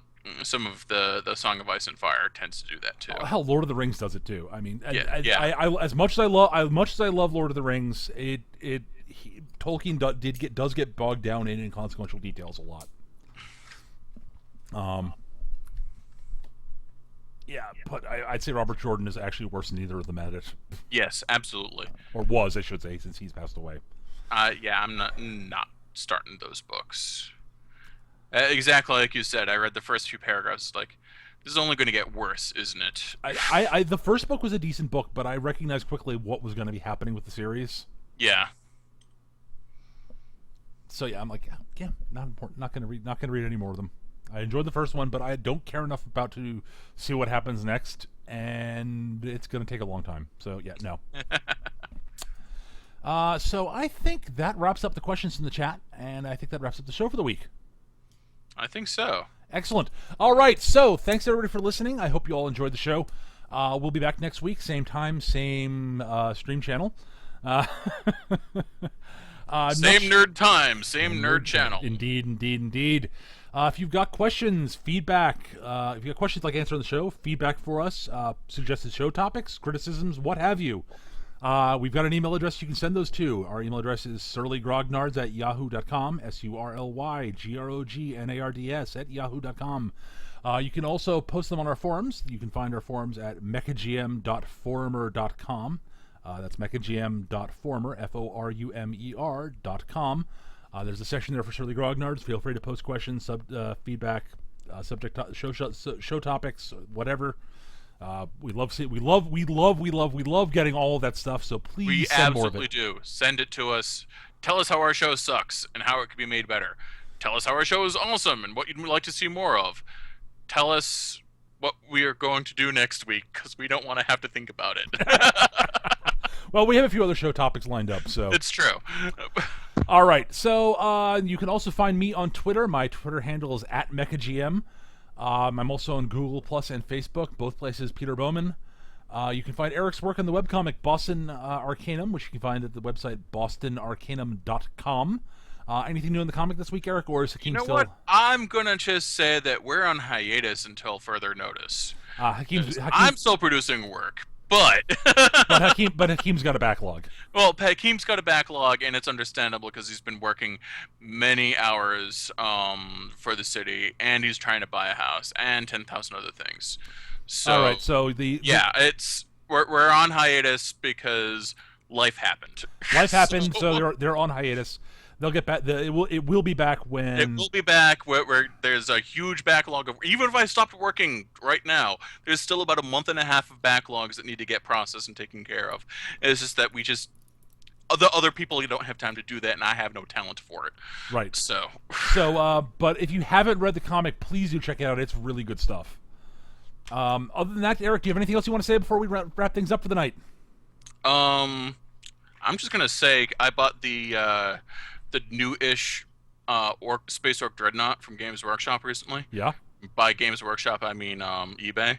Song of Ice and Fire tends to do that too. Oh, hell, Lord of the Rings does it too. I mean, as much as I love Lord of the Rings, Tolkien does get bogged down in inconsequential details a lot. Yeah, but I'd say Robert Jordan is actually worse than either of them at it, Yes, absolutely. or was, I should say, since he's passed away. Yeah, I'm not starting those books. Exactly like you said. I read the first few paragraphs. Like, this is only going to get worse, isn't it? The first book was a decent book, but I recognized quickly what was going to be happening with the series. Yeah. So yeah, I'm like, yeah, not important. Not gonna read any more of them. I enjoyed the first one, but I don't care enough about to see what happens next, and it's gonna take a long time. So yeah, no. So I think that wraps up the questions in the chat, and I think that wraps up the show for the week. I think so. Excellent. All right, so thanks everybody for listening. I hope you all enjoyed the show. We'll be back next week, same time, same stream channel. Same nerd time, same nerd channel. Indeed. If you've got questions, feedback, if you've got questions like answering the show, feedback for us, suggested show topics, criticisms, what have you, we've got an email address you can send those to. Our email address is surlygrognards@yahoo.com, surlygrognards@yahoo.com. You can also post them on our forums. You can find our forums at mechagm.forumer.com. That's mechagm.forumer, Forumer.com. There's a section there for Surly Grognards. Feel free to post questions, feedback, show topics, whatever. We love getting all of that stuff. So please send more of it. We absolutely do. Send it to us. Tell us how our show sucks and how it could be made better. Tell us how our show is awesome and what you'd like to see more of. Tell us what we are going to do next week, because we don't want to have to think about it. Well, we have a few other show topics lined up, so it's true. All right, so you can also find me on Twitter. My Twitter handle is @mechagm. I'm also on Google Plus and Facebook, both places Peter Bowman. You can find Eric's work on the webcomic Boston Arcanum, which you can find at the website bostonarcanum.com. Anything new in the comic this week, Eric, or is Hakeem still... You know what? I'm going to just say that we're on hiatus until further notice. I'm still producing work, but... but Hakeem's got a backlog. Well, Hakeem's got a backlog, and it's understandable because he's been working many hours for the city, and he's trying to buy a house, and 10,000 other things. So, all right, so we're on hiatus because life happened. Life happened, so they're on hiatus. They'll get back. It will be back when... It will be back where there's a huge backlog of... Even if I stopped working right now, there's still about a month and a half of backlogs that need to get processed and taken care of. It's just that the other people don't have time to do that, and I have no talent for it. Right. So, but if you haven't read the comic, please do check it out. It's really good stuff. Other than that, Eric, do you have anything else you want to say before we wrap things up for the night? I'm just gonna say I bought the new-ish Space Orc Dreadnought from Games Workshop recently. Yeah. By Games Workshop, I mean eBay,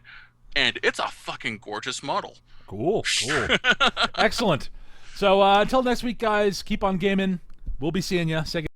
and it's a fucking gorgeous model. Cool. Excellent. So until next week, guys, keep on gaming. We'll be seeing you. Say